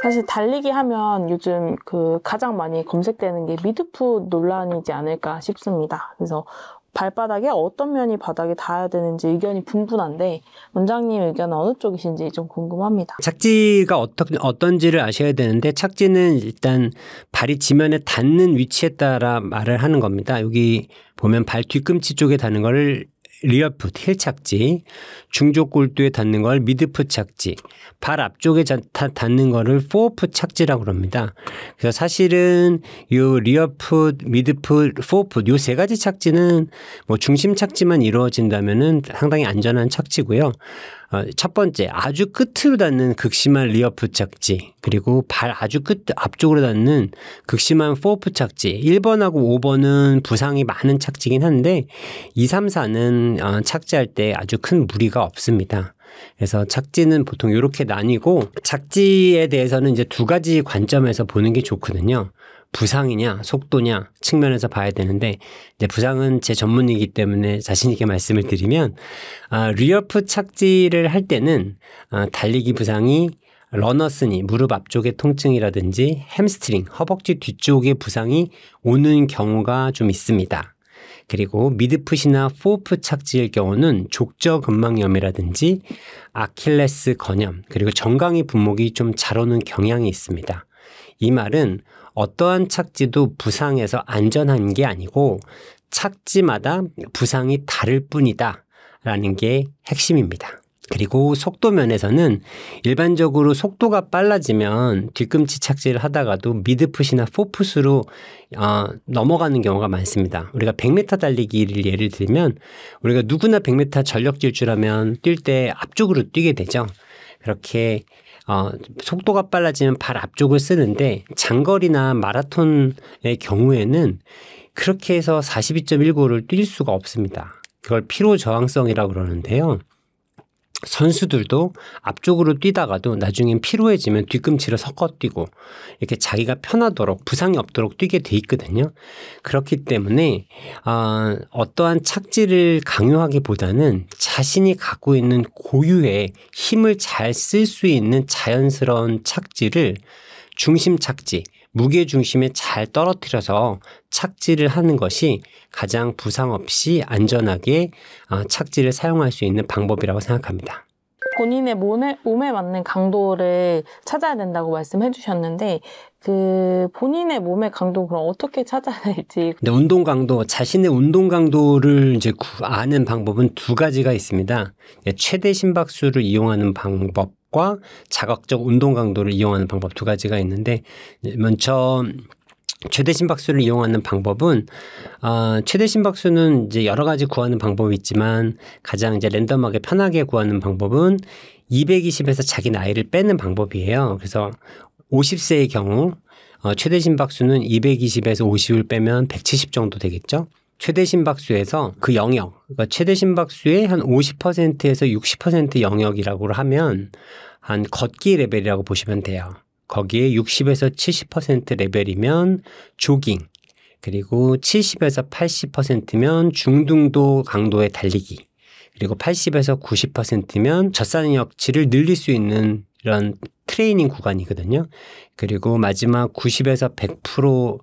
사실 달리기 하면 요즘 그 가장 많이 검색되는 게 미드풋 논란이지 않을까 싶습니다. 그래서 발바닥에 어떤 면이 바닥에 닿아야 되는지 의견이 분분한데 원장님 의견은 어느 쪽이신지 좀 궁금합니다. 착지가 어떤지를 아셔야 되는데 착지는 일단 발이 지면에 닿는 위치에 따라 말을 하는 겁니다. 여기 보면 발 뒤꿈치 쪽에 닿는 걸 리어풋, 힐 착지, 중족 골두에 닿는 걸 미드풋 착지, 발 앞쪽에 닿는 거를 포어풋 착지라고 합니다. 그래서 사실은 요 리어풋, 미드풋, 포어풋 요 세 가지 착지는 뭐 중심 착지만 이루어진다면은 상당히 안전한 착지고요. 첫 번째, 아주 끝으로 닿는 극심한 리어풋 착지, 그리고 발 아주 끝 앞쪽으로 닿는 극심한 포어풋 착지. 1번하고 5번은 부상이 많은 착지긴 한데 2, 3, 4는 착지할 때 아주 큰 무리가 없습니다. 그래서 착지는 보통 이렇게 나뉘고 착지에 대해서는 이제 두 가지 관점에서 보는 게 좋거든요. 부상이냐 속도냐 측면에서 봐야 되는데 이제 부상은 제 전문이기 때문에 자신 있게 말씀을 드리면 리어풋 착지를 할 때는 달리기 부상이 러너스니 무릎 앞쪽의 통증이라든지 햄스트링 허벅지 뒤쪽의 부상이 오는 경우가 좀 있습니다. 그리고 미드풋이나 포어풋 착지일 경우는 족저근막염이라든지 아킬레스 건염 그리고 정강이 분목이 좀 잘 오는 경향이 있습니다. 이 말은 어떠한 착지도 부상에서 안전한 게 아니고 착지마다 부상이 다를 뿐이다 라는 게 핵심입니다. 그리고 속도 면에서는 일반적으로 속도가 빨라지면 뒤꿈치 착지를 하다가도 미드풋이나 포풋으로 넘어가는 경우가 많습니다. 우리가 100m 달리기를 예를 들면 우리가 누구나 100m 전력 질주라면 뛸 때 앞쪽으로 뛰게 되죠. 그렇게 속도가 빨라지면 발 앞쪽을 쓰는데 장거리나 마라톤의 경우에는 그렇게 해서 42.195를 뛸 수가 없습니다. 그걸 피로 저항성이라고 그러는데요. 선수들도 앞쪽으로 뛰다가도 나중엔 피로해지면 뒤꿈치를 섞어 뛰고 이렇게 자기가 편하도록 부상이 없도록 뛰게 돼 있거든요. 그렇기 때문에 어떠한 착지를 강요하기보다는 자신이 갖고 있는 고유의 힘을 잘 쓸 수 있는 자연스러운 착지를 중심 착지, 무게 중심에 잘 떨어뜨려서 착지를 하는 것이 가장 부상 없이 안전하게 착지를 사용할 수 있는 방법이라고 생각합니다. 본인의 몸에 맞는 강도를 찾아야 된다고 말씀해 주셨는데 그 본인의 몸의 강도 그럼 어떻게 찾아야 될지. 근데 운동 강도, 자신의 운동 강도를 이제 아는 방법은 두 가지가 있습니다. 최대 심박수를 이용하는 방법과 자극적 운동 강도를 이용하는 방법 두 가지가 있는데 먼저 최대 심박수를 이용하는 방법은 최대 심박수는 이제 여러 가지 구하는 방법이 있지만 가장 이제 랜덤하게 편하게 구하는 방법은 220에서 자기 나이를 빼는 방법이에요. 그래서 50세의 경우 최대 심박수는 220에서 50을 빼면 170 정도 되겠죠. 최대 심박수에서 그 영역, 그러니까 최대 심박수의 한 50%에서 60% 영역이라고 하면 한 걷기 레벨이라고 보시면 돼요. 거기에 60에서 70% 레벨이면 조깅, 그리고 70에서 80%면 중등도 강도의 달리기, 그리고 80에서 90%면 젖산역치를 늘릴 수 있는 이런 트레이닝 구간이거든요. 그리고 마지막 90에서 100%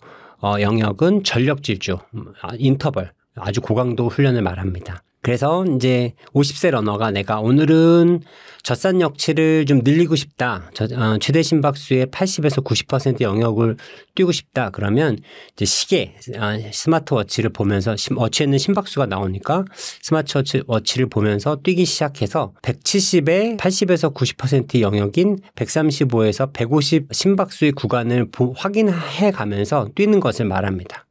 영역은 전력 질주, 인터벌, 아주 고강도 훈련을 말합니다. 그래서 이제 50세 러너가 내가 오늘은 젖산역치를 좀 늘리고 싶다. 최대 심박수의 80에서 90% 영역을 뛰고 싶다. 그러면 이제 시계, 스마트워치를 보면서 워치에는 심박수가 나오니까 스마트워치를 보면서 뛰기 시작해서 170에 80에서 90% 영역인 135에서 150 심박수의 구간을 확인해 가면서 뛰는 것을 말합니다.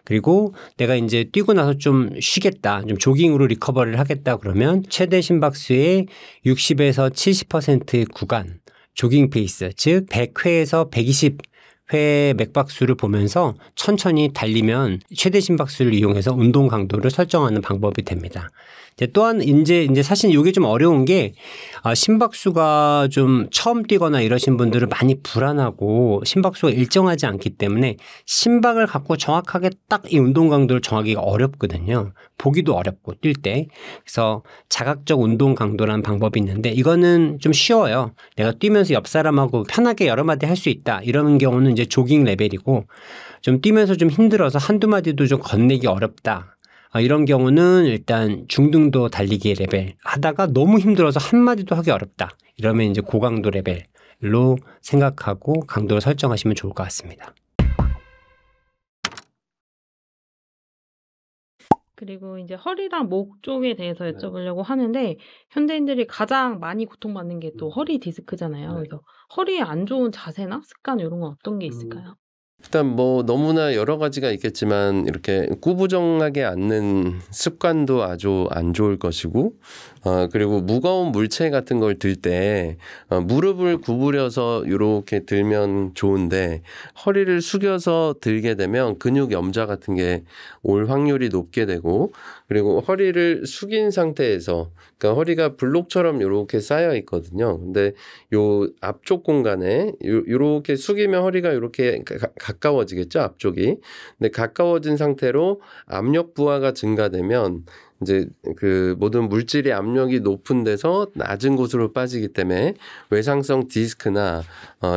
그리고 내가 이제 뛰고 나서 좀 쉬겠다, 좀 조깅으로 리커버리를 하겠다 그러면 최대 심박수의 60에서 70%의 구간, 조깅 페이스, 즉 100회에서 120회 맥박수를 보면서 천천히 달리면 최대 심박수를 이용해서 운동 강도를 설정하는 방법이 됩니다. 또한 이제 사실 이게 좀 어려운 게 심박수가 좀 처음 뛰거나 이러신 분들은 많이 불안하고 심박수가 일정하지 않기 때문에 심박을 갖고 정확하게 딱 이 운동 강도를 정하기가 어렵거든요. 보기도 어렵고 뛸 때. 그래서 자각적 운동 강도라는 방법이 있는데 이거는 좀 쉬워요. 내가 뛰면서 옆 사람하고 편하게 여러 마디 할 수 있다. 이런 경우는 이제 조깅 레벨이고 좀 뛰면서 좀 힘들어서 한두 마디도 좀 건네기 어렵다. 이런 경우는 일단 중등도 달리기 레벨 하다가 너무 힘들어서 한마디도 하기 어렵다. 이러면 이제 고강도 레벨로 생각하고 강도를 설정하시면 좋을 것 같습니다. 그리고 이제 허리랑 목 쪽에 대해서 여쭤보려고 하는데 현대인들이 가장 많이 고통받는 게 또 허리 디스크잖아요. 그래서 허리에 안 좋은 자세나 습관 이런 건 어떤 게 있을까요? 일단 뭐 너무나 여러 가지가 있겠지만 이렇게 꾸부정하게 앉는 습관도 아주 안 좋을 것이고 그리고 무거운 물체 같은 걸 들 때 무릎을 구부려서 이렇게 들면 좋은데 허리를 숙여서 들게 되면 근육 염좌 같은 게 올 확률이 높게 되고 그리고 허리를 숙인 상태에서 그러니까 허리가 블록처럼 이렇게 쌓여 있거든요. 근데 요 앞쪽 공간에 이렇게 숙이면 허리가 이렇게 가까워지겠죠, 앞쪽이. 근데 가까워진 상태로 압력 부하가 증가되면 이제 그 모든 물질의 압력이 높은 데서 낮은 곳으로 빠지기 때문에 외상성 디스크나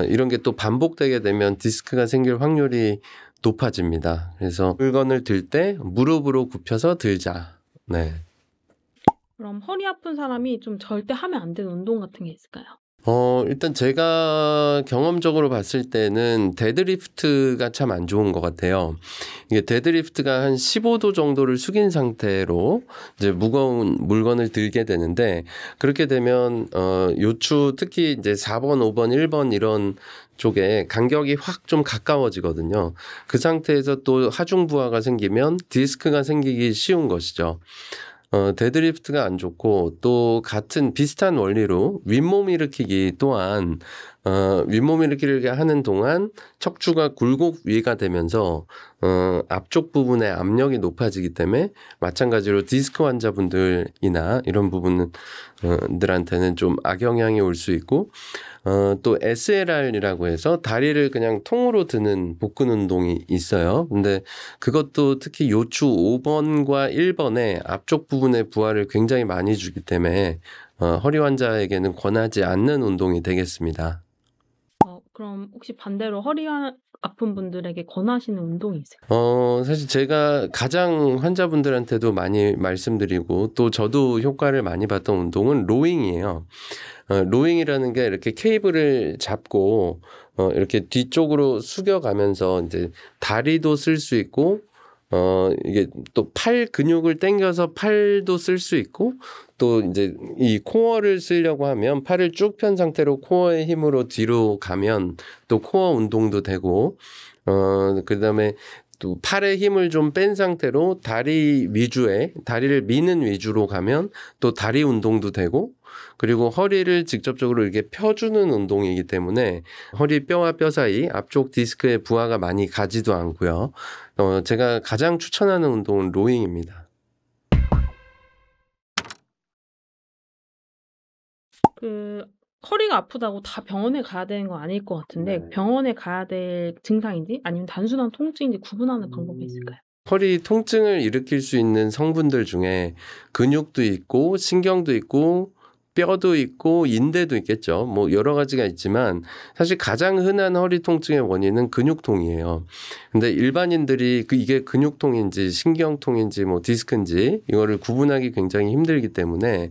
이런 게 또 반복되게 되면 디스크가 생길 확률이 높아집니다. 그래서 물건을 들 때 무릎으로 굽혀서 들자. 네. 그럼 허리 아픈 사람이 좀 절대 하면 안 되는 운동 같은 게 있을까요? 일단 제가 경험적으로 봤을 때는 데드리프트가 참 안 좋은 것 같아요. 이게 데드리프트가 한 15도 정도를 숙인 상태로 이제 무거운 물건을 들게 되는데 그렇게 되면 요추 특히 이제 4번, 5번, 1번 이런 쪽에 간격이 확 좀 가까워지거든요. 그 상태에서 또 하중부하가 생기면 디스크가 생기기 쉬운 것이죠. 데드리프트가 안 좋고 또 같은 비슷한 원리로 윗몸 일으키기 또한 윗몸 일으키기를 하는 동안 척추가 굴곡 위가 되면서 앞쪽 부분에 압력이 높아지기 때문에 마찬가지로 디스크 환자분들이나 이런 부분들한테는 좀 악영향이 올 수 있고 또 SLR이라고 해서 다리를 그냥 통으로 드는 복근 운동이 있어요. 근데 그것도 특히 요추 5번과 1번의 앞쪽 부분의 부하를 굉장히 많이 주기 때문에 허리 환자에게는 권하지 않는 운동이 되겠습니다. 그럼 혹시 반대로 허리가 아픈 분들에게 권하시는 운동이 있을까요? 사실 제가 가장 환자분들한테도 많이 말씀드리고 또 저도 효과를 많이 봤던 운동은 로잉이에요. 로잉이라는 게 이렇게 케이블을 잡고 이렇게 뒤쪽으로 숙여가면서 이제 다리도 쓸 수 있고 이게 또 팔 근육을 당겨서 팔도 쓸 수 있고 또 이제 이 코어를 쓰려고 하면 팔을 쭉 편 상태로 코어의 힘으로 뒤로 가면 또 코어 운동도 되고 그다음에 또 팔의 힘을 좀 뺀 상태로 다리 위주의 다리를 미는 위주로 가면 또 다리 운동도 되고 그리고 허리를 직접적으로 이렇게 펴주는 운동이기 때문에 허리 뼈와 뼈 사이 앞쪽 디스크에 부하가 많이 가지도 않고요. 제가 가장 추천하는 운동은 로잉입니다. 허리가 아프다고 다 병원에 가야 되는 건 아닐 것 같은데 병원에 가야 될 증상인지 아니면 단순한 통증인지 구분하는 방법이 있을까요? 허리 통증을 일으킬 수 있는 성분들 중에 근육도 있고 신경도 있고 뼈도 있고 인대도 있겠죠. 뭐 여러 가지가 있지만 사실 가장 흔한 허리 통증의 원인은 근육통이에요. 근데 일반인들이 이게 근육통인지 신경통인지 뭐 디스크인지 이거를 구분하기 굉장히 힘들기 때문에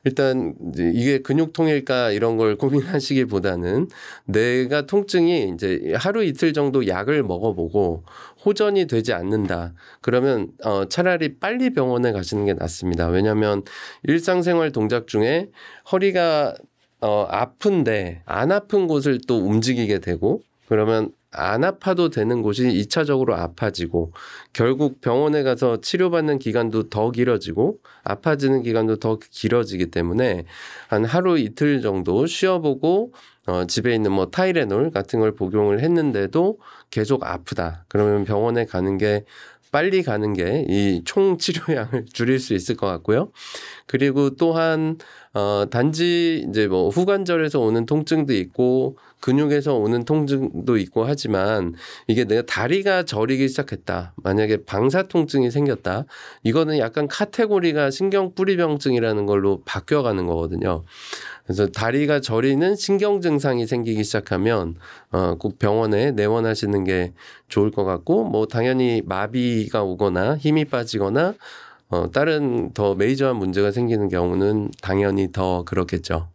일단 이게 근육통일까 이런 걸 고민하시기보다는 내가 통증이 이제 하루 이틀 정도 약을 먹어보고 호전이 되지 않는다. 그러면 차라리 빨리 병원에 가시는 게 낫습니다. 왜냐하면 일상생활 동작 중에 허리가 아픈데 안 아픈 곳을 또 움직이게 되고 그러면 안 아파도 되는 곳이 2차적으로 아파지고 결국 병원에 가서 치료받는 기간도 더 길어지고 아파지는 기간도 더 길어지기 때문에 한 하루 이틀 정도 쉬어보고 집에 있는 뭐 타이레놀 같은 걸 복용을 했는데도 계속 아프다. 그러면 병원에 가는 게 빨리 가는 게 이 총 치료량을 줄일 수 있을 것 같고요. 그리고 또한 단지 이제 뭐 후관절에서 오는 통증도 있고 근육에서 오는 통증도 있고 하지만 이게 내가 다리가 저리기 시작했다. 만약에 방사 통증이 생겼다. 이거는 약간 카테고리가 신경뿌리병증이라는 걸로 바뀌어가는 거거든요. 그래서 다리가 저리는 신경 증상이 생기기 시작하면 꼭 병원에 내원하시는 게 좋을 것 같고 뭐 당연히 마비가 오거나 힘이 빠지거나 다른 더 메이저한 문제가 생기는 경우는 당연히 더 그렇겠죠.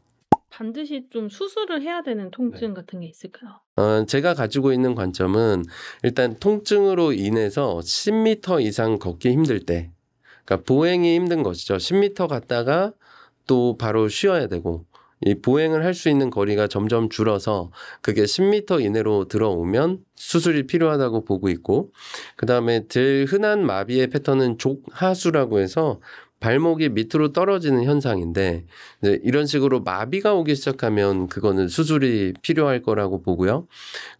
반드시 좀 수술을 해야 되는 통증 같은 게 있을까요? 제가 가지고 있는 관점은 일단 통증으로 인해서 10m 이상 걷기 힘들 때 그러니까 보행이 힘든 것이죠. 10m 갔다가 또 바로 쉬어야 되고 이 보행을 할 수 있는 거리가 점점 줄어서 그게 10m 이내로 들어오면 수술이 필요하다고 보고 있고 그다음에 제일 흔한 마비의 패턴은 족하수라고 해서 발목이 밑으로 떨어지는 현상인데 이제 이런 식으로 마비가 오기 시작하면 그거는 수술이 필요할 거라고 보고요.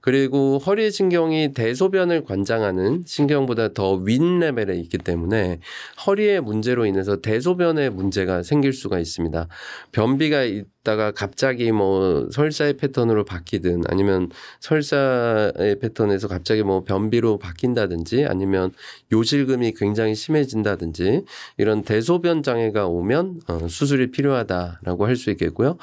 그리고 허리 신경이 대소변을 관장하는 신경보다 더 윗 레벨에 있기 때문에 허리의 문제로 인해서 대소변에 문제가 생길 수가 있습니다. 변비가 있다가 갑자기 뭐 설사의 패턴으로 바뀌든 아니면 설사의 패턴에서 갑자기 뭐 변비로 바뀐다든지 아니면 요실금이 굉장히 심해진다든지 이런 대소변 장애가 오면 수술이 필요하다라고 할 수 있겠고요.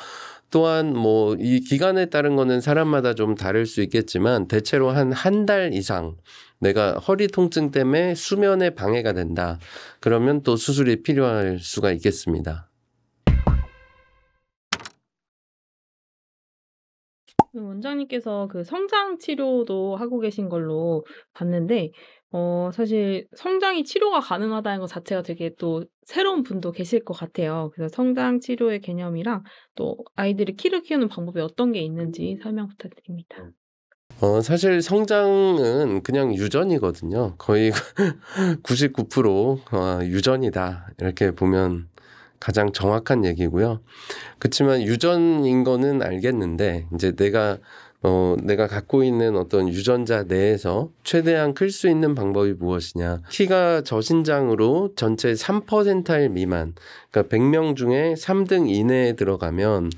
또한 뭐 이 기간에 따른 거는 사람마다 좀 다를 수 있겠지만 대체로 한 달 이상 내가 허리 통증 때문에 수면에 방해가 된다. 그러면 또 수술이 필요할 수가 있겠습니다. 원장님께서 그 성장 치료도 하고 계신 걸로 봤는데 사실 성장이 치료가 가능하다는 것 자체가 되게 또 새로운 분도 계실 것 같아요. 그래서 성장 치료의 개념이랑 또 아이들이 키를 키우는 방법이 어떤 게 있는지 설명 부탁드립니다. 사실 성장은 그냥 유전이거든요. 거의 99% 유전이다. 이렇게 보면 가장 정확한 얘기고요. 그렇지만 유전인 거는 알겠는데 이제 내가 갖고 있는 어떤 유전자 내에서 최대한 클 수 있는 방법이 무엇이냐. 키가 저신장으로 전체 3%일 미만, 그러니까 100명 중에 3등 이내에 들어가면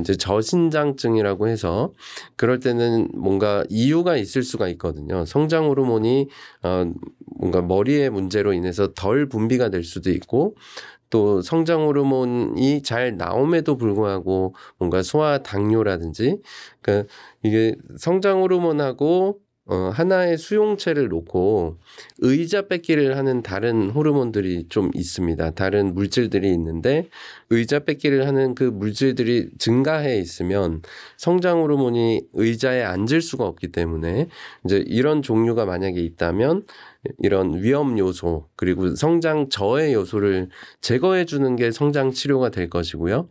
이제 저신장증이라고 해서 그럴 때는 뭔가 이유가 있을 수가 있거든요. 성장 호르몬이 뭔가 머리의 문제로 인해서 덜 분비가 될 수도 있고 또 성장 호르몬이 잘 나옴에도 불구하고 뭔가 소화 당뇨라든지 그러니까 이게 성장 호르몬하고 하나의 수용체를 놓고 의자 뺏기를 하는 다른 호르몬들이 좀 있습니다. 다른 물질들이 있는데 의자 뺏기를 하는 그 물질들이 증가해 있으면 성장 호르몬이 의자에 앉을 수가 없기 때문에 이제 이런 종류가 만약에 있다면 이런 위험 요소 그리고 성장 저해 요소를 제거해 주는 게 성장 치료가 될 것이고요.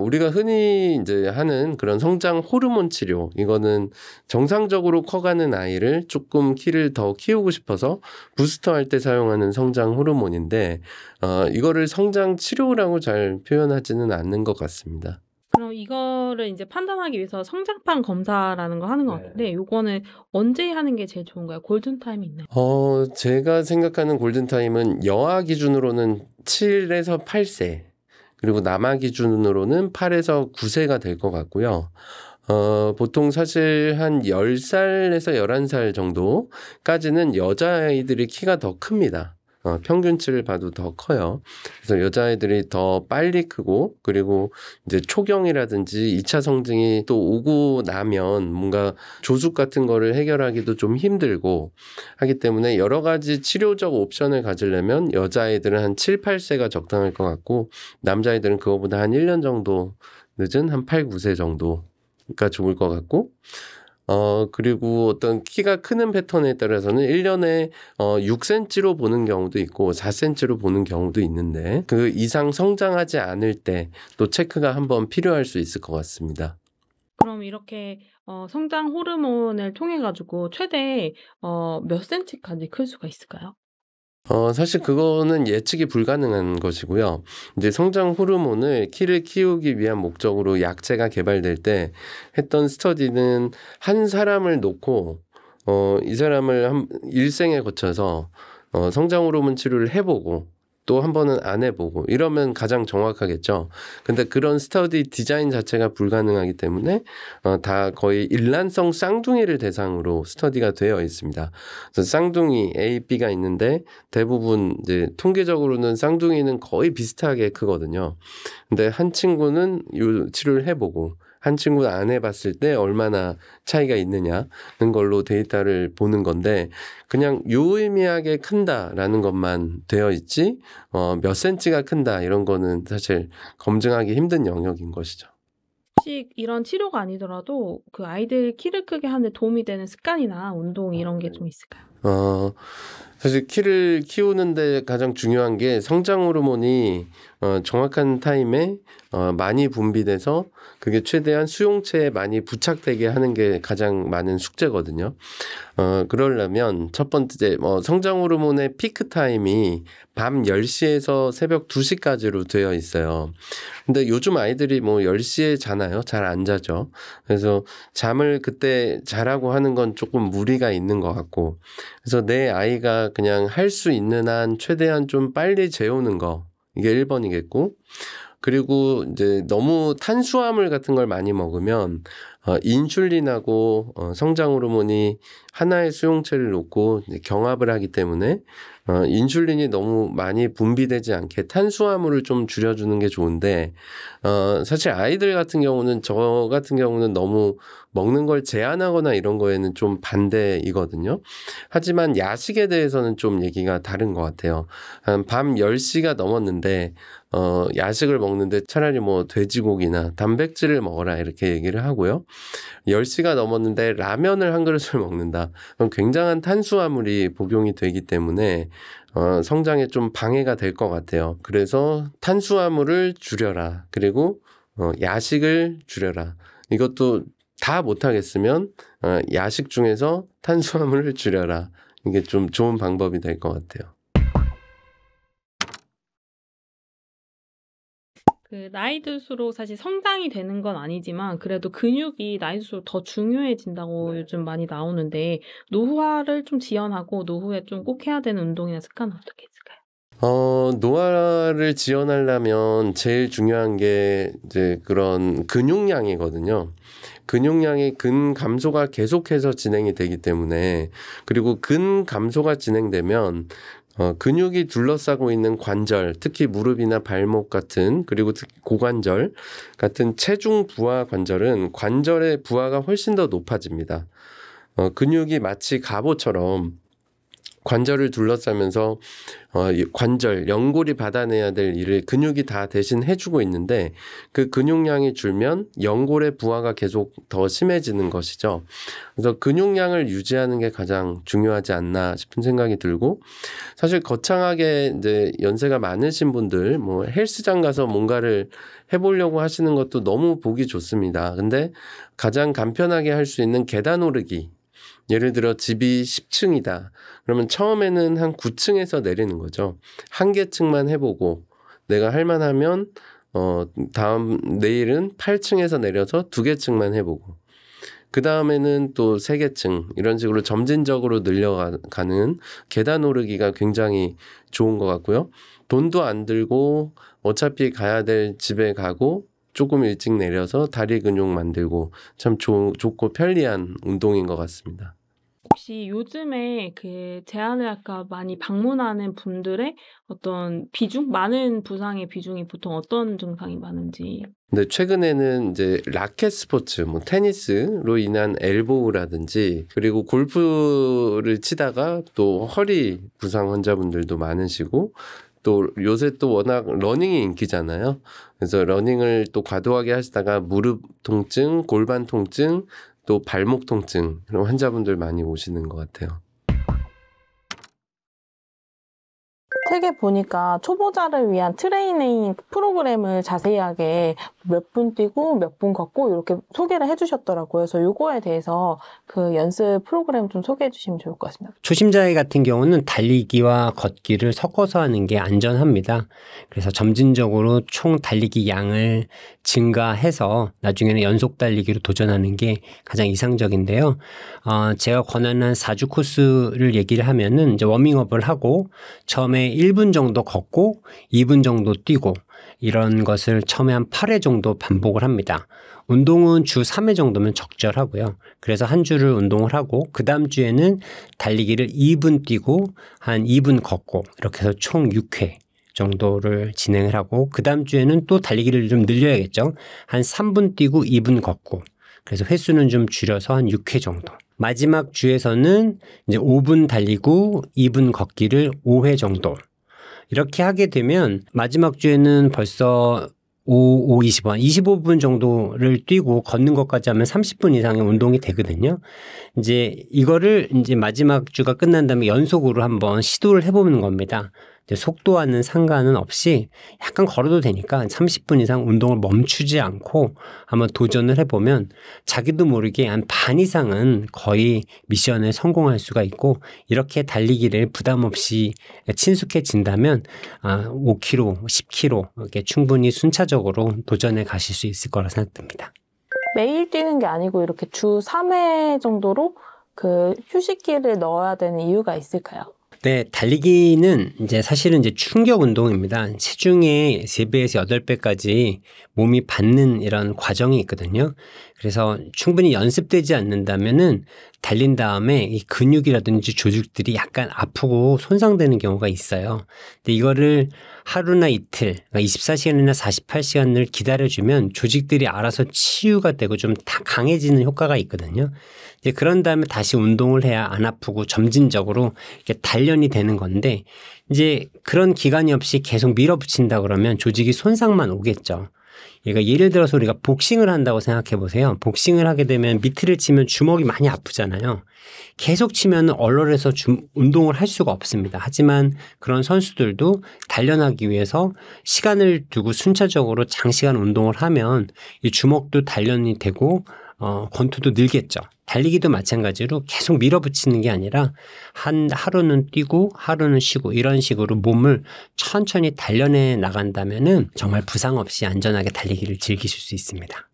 우리가 흔히 이제 하는 그런 성장 호르몬 치료, 이거는 정상적으로 커가는 아이를 조금 키를 더 키우고 싶어서 부스터 할 때 사용하는 성장 호르몬인데, 이거를 성장 치료라고 잘 표현하지는 않는 것 같습니다. 그럼 이거를 이제 판단하기 위해서 성장판 검사라는 거 하는 것 같은데 요거는 언제 하는 게 제일 좋은가요? 골든타임이 있나요? 제가 생각하는 골든타임은 여아 기준으로는 7에서 8세, 그리고 남아 기준으로는 8에서 9세가 될 것 같고요. 보통 사실 한 10살에서 11살 정도까지는 여자아이들이 키가 더 큽니다. 평균치를 봐도 더 커요. 그래서 여자아이들이 더 빨리 크고 그리고 이제 초경이라든지 2차 성징이 또 오고 나면 뭔가 조숙 같은 거를 해결하기도 좀 힘들고 하기 때문에 여러 가지 치료적 옵션을 가지려면 여자아이들은 한 7, 8세가 적당할 것 같고 남자아이들은 그거보다 한 1년 정도 늦은 한 8, 9세 정도가 좋을 것 같고 그리고 어떤 키가 크는 패턴에 따라서는 1년에 6cm로 보는 경우도 있고 4cm로 보는 경우도 있는데 그 이상 성장하지 않을 때 또 체크가 한번 필요할 수 있을 것 같습니다. 그럼 이렇게 성장 호르몬을 통해 가지고 최대 몇 센치까지 클 수가 있을까요? 사실 그거는 예측이 불가능한 것이고요. 이제 성장 호르몬을 키를 키우기 위한 목적으로 약제가 개발될 때 했던 스터디는 한 사람을 놓고 이 사람을 일생에 거쳐서 성장 호르몬 치료를 해보고 또 한 번은 안 해보고 이러면 가장 정확하겠죠. 근데 그런 스터디 디자인 자체가 불가능하기 때문에 다 거의 일란성 쌍둥이를 대상으로 스터디가 되어 있습니다. 그래서 쌍둥이 A, B가 있는데 대부분 이제 통계적으로는 쌍둥이는 거의 비슷하게 크거든요. 근데 한 친구는 이 치료를 해보고 한 친구는 안 해봤을 때 얼마나 차이가 있느냐는 걸로 데이터를 보는 건데 그냥 유의미하게 큰다라는 것만 되어 있지 몇 센치가 큰다 이런 거는 사실 검증하기 힘든 영역인 것이죠. 혹시 이런 치료가 아니더라도 그 아이들 키를 크게 하는 데 도움이 되는 습관이나 운동 이런 게 좀 있을까요? 사실 키를 키우는데 가장 중요한 게 성장 호르몬이 정확한 타임에 많이 분비돼서 그게 최대한 수용체에 많이 부착되게 하는 게 가장 많은 숙제거든요. 그러려면 첫 번째 성장 호르몬의 피크 타임이 밤 10시에서 새벽 2시까지로 되어 있어요. 근데 요즘 아이들이 10시에 자나요? 잘 안 자죠. 그래서 잠을 그때 자라고 하는 건 조금 무리가 있는 것 같고 그래서 내 아이가 그냥 할 수 있는 한 최대한 좀 빨리 재우는 거 이게 1번이겠고 그리고 이제 너무 탄수화물 같은 걸 많이 먹으면 인슐린하고 성장 호르몬이 하나의 수용체를 놓고 이제 경합을 하기 때문에 인슐린이 너무 많이 분비되지 않게 탄수화물을 좀 줄여주는 게 좋은데 사실 아이들 같은 경우는 저 같은 경우는 너무 먹는 걸 제한하거나 이런 거에는 좀 반대이거든요. 하지만 야식에 대해서는 좀 얘기가 다른 것 같아요. 밤 10시가 넘었는데 야식을 먹는데 차라리 돼지고기나 단백질을 먹어라 이렇게 얘기를 하고요. 10시가 넘었는데 라면을 한 그릇을 먹는다. 그럼 굉장한 탄수화물이 복용이 되기 때문에 성장에 좀 방해가 될 것 같아요. 그래서 탄수화물을 줄여라. 그리고 야식을 줄여라. 이것도 다 못하겠으면 야식 중에서 탄수화물을 줄여라. 이게 좀 좋은 방법이 될 것 같아요. 그 나이 들수록 사실 성장이 되는 건 아니지만 그래도 근육이 나이 들수록 더 중요해진다고 요즘 많이 나오는데 노후화를 좀 지연하고 노후에 좀 꼭 해야 되는 운동이나 습관은 어떻게 있을까요? 노화를 지원하려면 제일 중요한 게 이제 그런 근육량이거든요. 근육량이 근감소가 계속해서 진행이 되기 때문에, 그리고 근감소가 진행되면 근육이 둘러싸고 있는 관절, 특히 무릎이나 발목 같은, 그리고 특히 고관절 같은 체중 부하 관절은 관절의 부하가 훨씬 더 높아집니다. 근육이 마치 갑오처럼 관절을 둘러싸면서 관절, 연골이 받아내야 될 일을 근육이 다 대신 해주고 있는데, 그 근육량이 줄면 연골의 부하가 계속 더 심해지는 것이죠. 그래서 근육량을 유지하는 게 가장 중요하지 않나 싶은 생각이 들고, 사실 거창하게 이제 연세가 많으신 분들 뭐 헬스장 가서 뭔가를 해보려고 하시는 것도 너무 보기 좋습니다. 근데 가장 간편하게 할 수 있는 계단 오르기, 예를 들어 집이 10층이다. 그러면 처음에는 한 9층에서 내리는 거죠. 한 개 층만 해보고, 내가 할 만하면 내일은 8층에서 내려서 2개 층만 해보고, 그 다음에는 또 3개 층, 이런 식으로 점진적으로 늘려가는 계단 오르기가 굉장히 좋은 것 같고요. 돈도 안 들고 어차피 가야 될 집에 가고 조금 일찍 내려서 다리 근육 만들고, 참 좋고 편리한 운동인 것 같습니다. 혹시 요즘에 그 재활의학과 많이 방문하는 분들의 어떤 비중? 많은 부상의 비중이 보통 어떤 증상이 많은지. 근데 최근에는 이제 라켓 스포츠, 뭐 테니스로 인한 엘보우라든지, 그리고 골프를 치다가 또 허리 부상 환자분들도 많으시고, 또 요새 또 워낙 러닝이 인기잖아요. 그래서 러닝을 또 과도하게 하시다가 무릎 통증, 골반 통증, 또 발목 통증, 그런 환자분들 많이 오시는 것 같아요. 책에 보니까 초보자를 위한 트레이닝 프로그램을 자세하게 몇 분 뛰고 몇 분 걷고 이렇게 소개를 해주셨더라고요. 그래서 요거에 대해서 그 연습 프로그램 좀 소개해 주시면 좋을 것 같습니다. 초심자 같은 경우는 달리기와 걷기를 섞어서 하는 게 안전합니다. 그래서 점진적으로 총 달리기 양을 증가해서 나중에는 연속 달리기로 도전하는 게 가장 이상적인데요. 제가 권하는 4주 코스를 얘기를 하면은 이제 워밍업을 하고 처음에 1분 정도 걷고 2분 정도 뛰고 이런 것을 처음에 한 8회 정도 반복을 합니다. 운동은 주 3회 정도면 적절하고요. 그래서 한 주를 운동을 하고 그 다음 주에는 달리기를 2분 뛰고 한 2분 걷고 이렇게 해서 총 6회 정도를 진행을 하고 그 다음 주에는 또 달리기를 좀 늘려야겠죠. 한 3분 뛰고 2분 걷고 그래서 횟수는 좀 줄여서 한 6회 정도. 마지막 주에서는 이제 5분 달리고 2분 걷기를 5회 정도. 이렇게 하게 되면 마지막 주에는 벌써 25분 정도를 뛰고 걷는 것까지 하면 30분 이상의 운동이 되거든요. 이제 이거를 이제 마지막 주가 끝난 다음에 연속으로 한번 시도를 해보는 겁니다. 속도와는 상관은 없이 약간 걸어도 되니까 30분 이상 운동을 멈추지 않고 한번 도전을 해보면 자기도 모르게 한 반 이상은 거의 미션에 성공할 수가 있고 이렇게 달리기를 부담 없이 친숙해진다면 5km, 10km 이렇게 충분히 순차적으로 도전해 가실 수 있을 거라 생각됩니다. 매일 뛰는 게 아니고 이렇게 주 3회 정도로 그 휴식기를 넣어야 되는 이유가 있을까요? 네, 달리기는 이제 사실은 이제 충격 운동입니다. 체중의 3배에서 8배까지 몸이 받는 이런 과정이 있거든요. 그래서 충분히 연습되지 않는다면은 달린 다음에 이 근육이라든지 조직들이 약간 아프고 손상되는 경우가 있어요. 근데 이거를 하루나 이틀, 24시간이나 48시간을 기다려주면 조직들이 알아서 치유가 되고 좀 다 강해지는 효과가 있거든요. 이제 그런 다음에 다시 운동을 해야 안 아프고 점진적으로 이렇게 단련이 되는 건데 이제 그런 기간이 없이 계속 밀어붙인다 그러면 조직이 손상만 오겠죠. 그러니까 예를 들어서 우리가 복싱을 한다고 생각해 보세요. 복싱을 하게 되면 미트를 치면 주먹이 많이 아프잖아요. 계속 치면 얼얼해서 운동을 할 수가 없습니다. 하지만 그런 선수들도 단련하기 위해서 시간을 두고 순차적으로 장시간 운동을 하면 이 주먹도 단련이 되고 권투도 늘겠죠. 달리기도 마찬가지로 계속 밀어붙이는 게 아니라 하루는 뛰고 하루는 쉬고 이런 식으로 몸을 천천히 단련해 나간다면은 정말 부상 없이 안전하게 달리기를 즐기실 수 있습니다.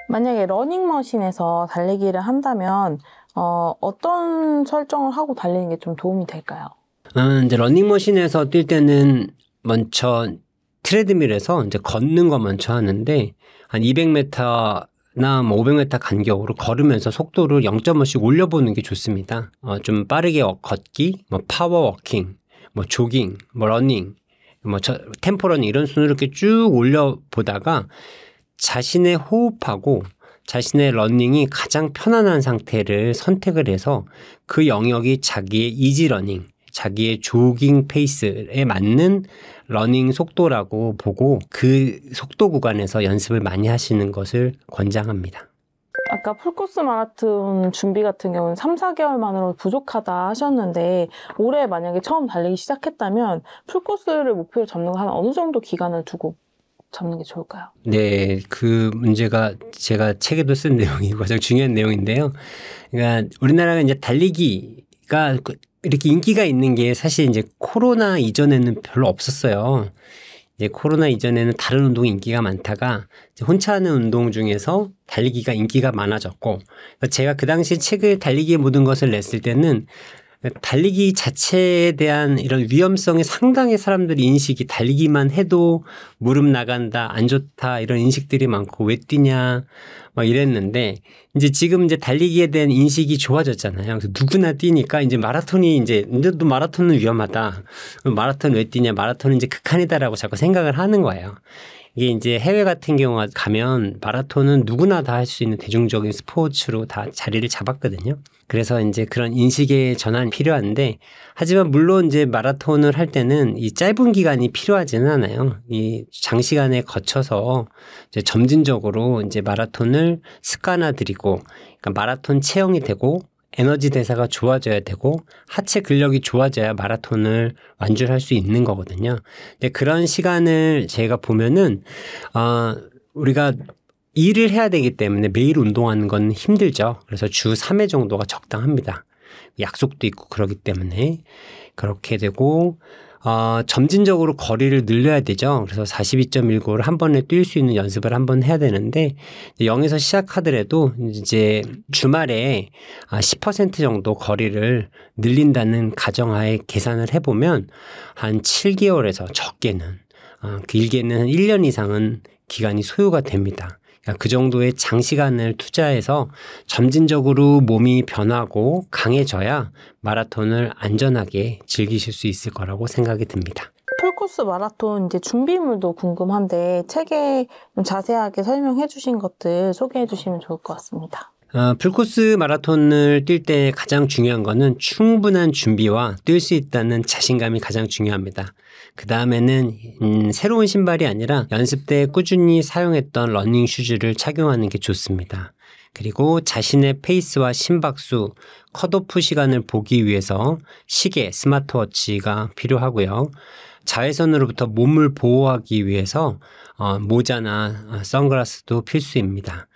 만약에 러닝머신에서 달리기를 한다면 어떤 설정을 하고 달리는 게 좀 도움이 될까요? 이제 러닝머신에서 뛸 때는 먼저 트레드밀에서 이제 걷는 거 먼저 하는데 한 200m나 뭐 500m 간격으로 걸으면서 속도를 0.5씩 올려보는 게 좋습니다. 좀 빠르게 걷기, 뭐 파워워킹, 뭐 조깅, 뭐 러닝, 뭐 템포러닝 이런 순으로 이렇게 쭉 올려보다가 자신의 호흡하고 자신의 러닝이 가장 편안한 상태를 선택을 해서 그 영역이 자기의 이지러닝, 자기의 조깅 페이스에 맞는 러닝 속도라고 보고 그 속도 구간에서 연습을 많이 하시는 것을 권장합니다. 아까 풀코스 마라톤 준비 같은 경우는 3, 4개월만으로 부족하다 하셨는데 올해 만약에 처음 달리기 시작했다면 풀코스를 목표로 잡는 거 한 어느 정도 기간을 두고 잡는 게 좋을까요? 네, 그 문제가 제가 책에도 쓴 내용이고 가장 중요한 내용인데요. 그러니까 우리나라가 이제 달리기가 이렇게 인기가 있는 게 사실 이제 코로나 이전에는 별로 없었어요. 이제 코로나 이전에는 다른 운동이 인기가 많다가 이제 혼자 하는 운동 중에서 달리기가 인기가 많아졌고, 제가 그 당시 책을 달리기의 모든 것을 냈을 때는 달리기 자체에 대한 이런 위험성이 상당히 사람들이 인식이 달리기만 해도 무릎 나간다, 안 좋다 이런 인식들이 많고 왜 뛰냐 막 이랬는데 이제 지금 이제 달리기에 대한 인식이 좋아졌잖아요. 그래서 누구나 뛰니까 이제 마라톤이 이제 또 마라톤은 위험하다. 마라톤 왜 뛰냐? 마라톤은 이제 극한이다라고 자꾸 생각을 하는 거예요. 이게 이제 해외 같은 경우 가면 마라톤은 누구나 다 할 수 있는 대중적인 스포츠로 다 자리를 잡았거든요. 그래서 이제 그런 인식의 전환이 필요한데, 하지만 물론 이제 마라톤을 할 때는 이 짧은 기간이 필요하지는 않아요. 이 장시간에 거쳐서 이제 점진적으로 이제 마라톤을 습관화들이고, 그러니까 마라톤 체형이 되고 에너지 대사가 좋아져야 되고 하체 근력이 좋아져야 마라톤을 완주할 수 있는 거거든요. 근데 그런 시간을 제가 보면은 우리가 일을 해야 되기 때문에 매일 운동하는 건 힘들죠. 그래서 주 3회 정도가 적당합니다. 약속도 있고 그러기 때문에 그렇게 되고 점진적으로 거리를 늘려야 되죠. 그래서 42.19를 한 번에 뛸 수 있는 연습을 한번 해야 되는데 0에서 시작하더라도 이제 주말에 10% 정도 거리를 늘린다는 가정하에 계산을 해보면 한 7개월에서 적게는 길게는 한 1년 이상은 기간이 소요가 됩니다. 그 정도의 장시간을 투자해서 점진적으로 몸이 변하고 강해져야 마라톤을 안전하게 즐기실 수 있을 거라고 생각이 듭니다. 풀코스 마라톤 이제 준비물도 궁금한데 책에 좀 자세하게 설명해 주신 것들 소개해 주시면 좋을 것 같습니다. 풀코스 마라톤을 뛸 때 가장 중요한 거는 충분한 준비와 뛸 수 있다는 자신감이 가장 중요합니다. 그 다음에는 새로운 신발이 아니라 연습 때 꾸준히 사용했던 러닝 슈즈를 착용하는 게 좋습니다. 그리고 자신의 페이스와 심박수, 컷오프 시간을 보기 위해서 시계, 스마트워치가 필요하고요. 자외선으로부터 몸을 보호하기 위해서 모자나 선글라스도 필수입니다.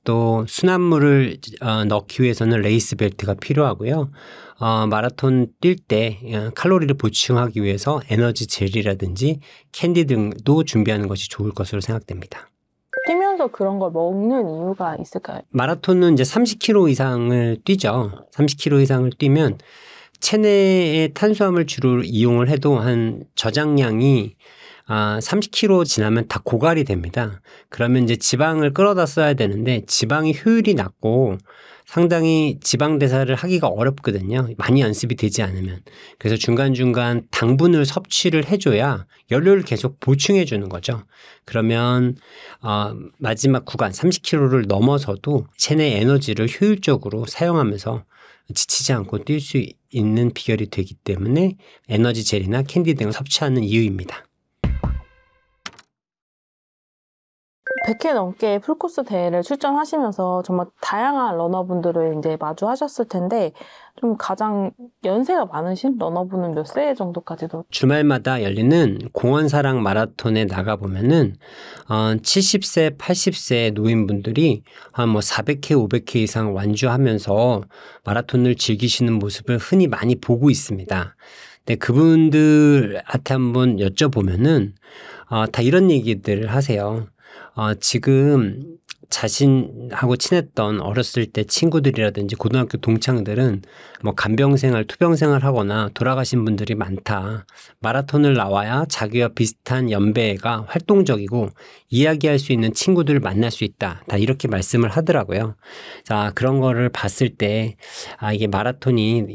또 순환물을 넣기 위해서는 레이스 벨트가 필요하고요. 마라톤 뛸 때 칼로리를 보충하기 위해서 에너지 젤이라든지 캔디 등도 준비하는 것이 좋을 것으로 생각됩니다. 뛰면서 그런 걸 먹는 이유가 있을까요? 마라톤은 이제 30km 이상을 뛰죠. 30km 이상을 뛰면 체내의 탄수화물 주로 이용을 해도 한 저장량이 30km 지나면 다 고갈이 됩니다. 그러면 이제 지방을 끌어다 써야 되는데 지방이 효율이 낮고 상당히 지방 대사를 하기가 어렵거든요. 많이 연습이 되지 않으면. 그래서 중간중간 당분을 섭취를 해줘야 연료를 계속 보충해 주는 거죠. 그러면 마지막 구간 30km를 넘어서도 체내 에너지를 효율적으로 사용하면서 지치지 않고 뛸 수 있는 비결이 되기 때문에 에너지 젤이나 캔디 등을 섭취하는 이유입니다. 100회 넘게 풀코스 대회를 출전하시면서 정말 다양한 러너분들을 이제 마주하셨을 텐데 좀 가장 연세가 많으신 러너분은 몇 세 정도까지도? 주말마다 열리는 공원사랑 마라톤에 나가보면은 70세, 80세 노인분들이 한 뭐 400회, 500회 이상 완주하면서 마라톤을 즐기시는 모습을 흔히 많이 보고 있습니다. 근데 그분들한테 한번 여쭤보면은 다 이런 얘기들을 하세요. 지금 자신하고 친했던 어렸을 때 친구들이라든지 고등학교 동창들은 뭐 간병생활, 투병생활 하거나 돌아가신 분들이 많다. 마라톤을 나와야 자기와 비슷한 연배가 활동적이고 이야기할 수 있는 친구들을 만날 수 있다. 다 이렇게 말씀을 하더라고요. 자, 그런 거를 봤을 때 이게 마라톤이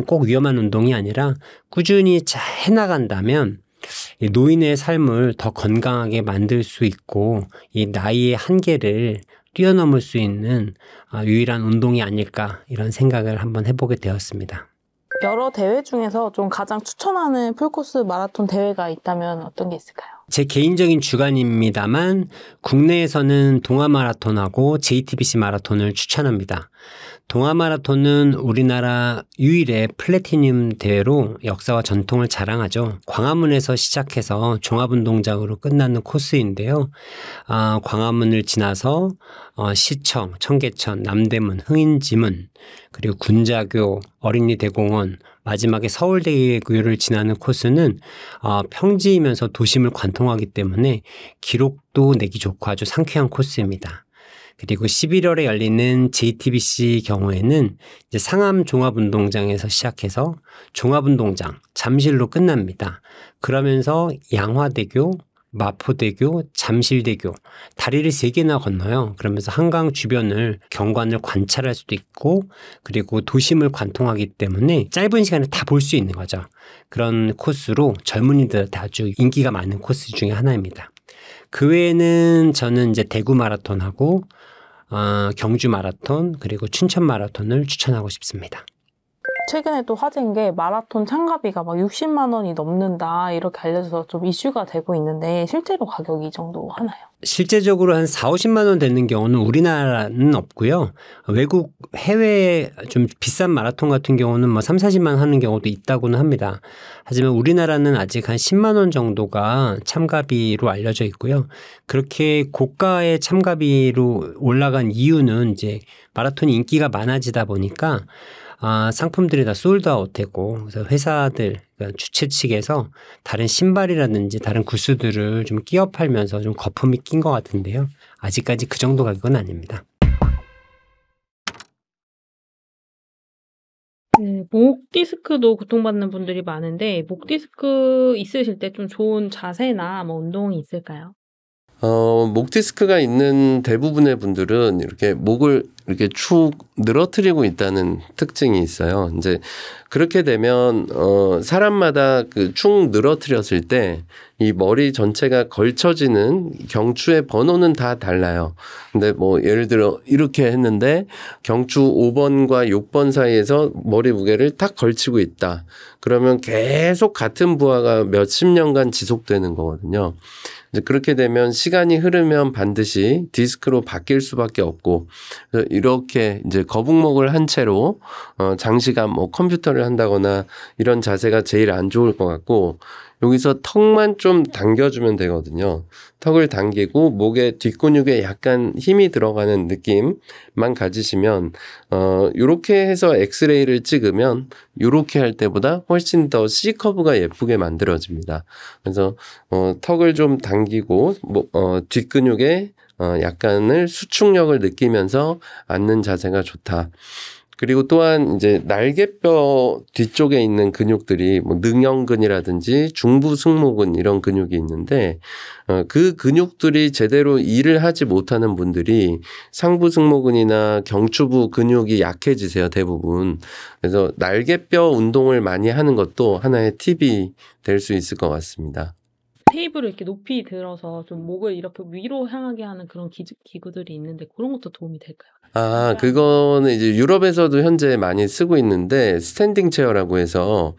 꼭 위험한 운동이 아니라 꾸준히 잘 해나간다면 이 노인의 삶을 더 건강하게 만들 수 있고 이 나이의 한계를 뛰어넘을 수 있는 유일한 운동이 아닐까 이런 생각을 한번 해보게 되었습니다. 여러 대회 중에서 좀 가장 추천하는 풀코스 마라톤 대회가 있다면 어떤 게 있을까요? 제 개인적인 주관입니다만 국내에서는 동아마라톤하고 JTBC 마라톤을 추천합니다. 동아마라톤은 우리나라 유일의 플래티늄 대회로 역사와 전통을 자랑하죠. 광화문에서 시작해서 종합운동장으로 끝나는 코스인데요. 광화문을 지나서 시청, 청계천, 남대문, 흥인지문, 그리고 군자교, 어린이대공원, 마지막에 서울대교를 지나는 코스는 평지이면서 도심을 관통하기 때문에 기록도 내기 좋고 아주 상쾌한 코스입니다. 그리고 11월에 열리는 JTBC 경우에는 이제 상암 종합운동장에서 시작해서 종합운동장, 잠실로 끝납니다. 그러면서 양화대교, 마포대교, 잠실대교, 다리를 3개나 건너요. 그러면서 한강 주변을 경관을 관찰할 수도 있고 그리고 도심을 관통하기 때문에 짧은 시간에 다 볼 수 있는 거죠. 그런 코스로 젊은이들한테 아주 인기가 많은 코스 중에 하나입니다. 그 외에는 저는 이제 대구 마라톤하고 경주 마라톤 그리고 춘천 마라톤을 추천하고 싶습니다. 최근에 또 화제인 게 마라톤 참가비가 막 60만 원이 넘는다 이렇게 알려져서 좀 이슈가 되고 있는데 실제로 가격이 이 정도 하나요? 실제적으로 한 4, 50만 원 되는 경우는 우리나라는 없고요. 외국 해외 좀 비싼 마라톤 같은 경우는 뭐 3, 40만 원 하는 경우도 있다고는 합니다. 하지만 우리나라는 아직 한 10만 원 정도가 참가비로 알려져 있고요. 그렇게 고가의 참가비로 올라간 이유는 이제 마라톤이 인기가 많아지다 보니까 상품들이 다 솔드아웃되고 그래서 회사들 그러니까 주최 측에서 다른 신발이라든지 다른 구스들을 좀 끼워 팔면서 좀 거품이 낀 것 같은데요. 아직까지 그 정도 가격은 아닙니다. 네, 목 디스크도 고통받는 분들이 많은데 목 디스크 있으실 때 좀 좋은 자세나 뭐 운동이 있을까요? 목 디스크가 있는 대부분의 분들은 이렇게 목을 이렇게 축 늘어뜨리고 있다는 특징이 있어요. 이제 그렇게 되면 사람마다 그 축 늘어뜨렸을 때 이 머리 전체가 걸쳐지는 경추의 번호는 다 달라요. 근데 뭐 예를 들어 이렇게 했는데 경추 5번과 6번 사이에서 머리 무게를 딱 걸치고 있다. 그러면 계속 같은 부하가 몇십 년간 지속되는 거거든요. 이제 그렇게 되면 시간이 흐르면 반드시 디스크로 바뀔 수밖에 없고 이렇게 이제 거북목을 한 채로 장시간 뭐 컴퓨터를 한다거나 이런 자세가 제일 안 좋을 것 같고 여기서 턱만 좀 당겨주면 되거든요. 턱을 당기고 목의 뒷근육에 약간 힘이 들어가는 느낌만 가지시면 요렇게 해서 엑스레이를 찍으면 요렇게 할 때보다 훨씬 더 C커브가 예쁘게 만들어집니다. 그래서 턱을 좀 당기고 뒷근육에 약간을 수축력을 느끼면서 앉는 자세가 좋다. 그리고 또한 이제 날개뼈 뒤쪽에 있는 근육들이 뭐 능형근이라든지 중부승모근 이런 근육이 있는데 그 근육들이 제대로 일을 하지 못하는 분들이 상부승모근이나 경추부 근육이 약해지세요, 대부분. 그래서 날개뼈 운동을 많이 하는 것도 하나의 팁이 될 수 있을 것 같습니다. 테이블을 이렇게 높이 들어서 좀 목을 이렇게 위로 향하게 하는 그런 기구들이 있는데 그런 것도 도움이 될까요? 그거는 이제 유럽에서도 현재 많이 쓰고 있는데 스탠딩 체어라고 해서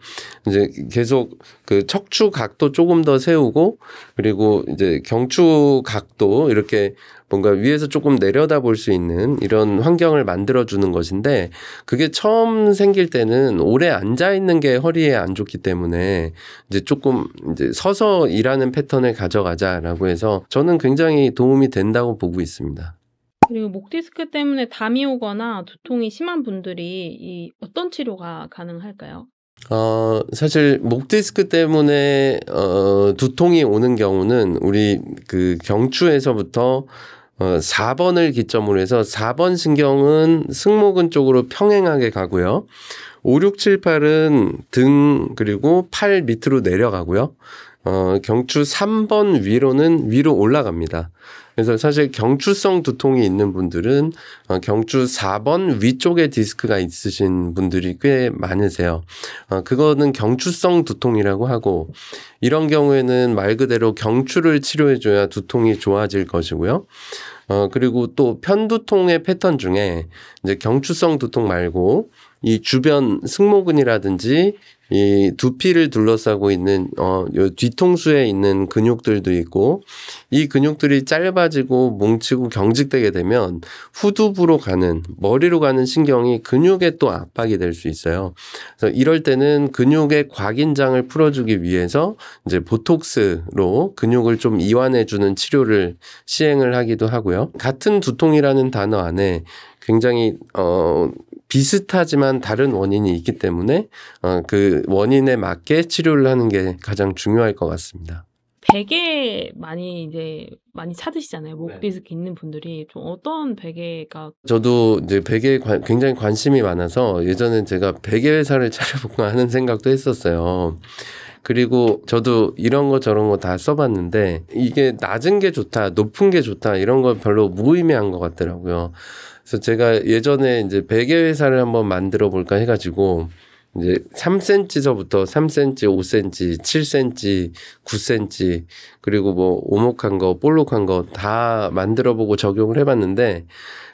이제 계속 그 척추 각도 조금 더 세우고 그리고 이제 경추 각도 이렇게 뭔가 위에서 조금 내려다 볼 수 있는 이런 환경을 만들어 주는 것인데 그게 처음 생길 때는 오래 앉아 있는 게 허리에 안 좋기 때문에 이제 조금 이제 서서 일하는 패턴을 가져가자라고 해서 저는 굉장히 도움이 된다고 보고 있습니다. 그리고 목 디스크 때문에 담이 오거나 두통이 심한 분들이 어떤 치료가 가능할까요? 사실 목 디스크 때문에 두통이 오는 경우는 우리 그 경추에서부터 4번을 기점으로 해서 4번 신경은 승모근 쪽으로 평행하게 가고요. 5, 6, 7, 8은 등 그리고 팔 밑으로 내려가고요. 경추 3번 위로는 위로 올라갑니다. 그래서 사실 경추성 두통이 있는 분들은 경추 4번 위쪽에 디스크가 있으신 분들이 꽤 많으세요. 그거는 경추성 두통이라고 하고 이런 경우에는 말 그대로 경추를 치료해줘야 두통이 좋아질 것이고요. 그리고 또 편두통의 패턴 중에 이제 경추성 두통 말고 이 주변 승모근이라든지 이 두피를 둘러싸고 있는 요 뒤통수에 있는 근육들도 있고 이 근육들이 짧아지고 뭉치고 경직되게 되면 후두부로 가는 머리로 가는 신경이 근육에 또 압박이 될 수 있어요. 그래서 이럴 때는 근육의 과긴장을 풀어주기 위해서 이제 보톡스로 근육을 좀 이완해주는 치료를 시행을 하기도 하고요. 같은 두통이라는 단어 안에 굉장히 비슷하지만 다른 원인이 있기 때문에 그 원인에 맞게 치료를 하는 게 가장 중요할 것 같습니다. 베개 많이 찾으시잖아요. 목 디스크 있는 분들이 좀 어떤 베개가 저도 이제 베개에 굉장히 관심이 많아서 예전엔 제가 베개 회사를 차려볼까 하는 생각도 했었어요. 그리고 저도 이런 거 저런 거 다 써봤는데 이게 낮은 게 좋다, 높은 게 좋다 이런 거 별로 무의미한 것 같더라고요. 그래서 제가 예전에 이제 베개 회사를 한번 만들어 볼까 해가지고 이제 3cm서부터 3cm, 5cm, 7cm, 9cm 그리고 뭐 오목한 거, 볼록한 거 다 만들어 보고 적용을 해봤는데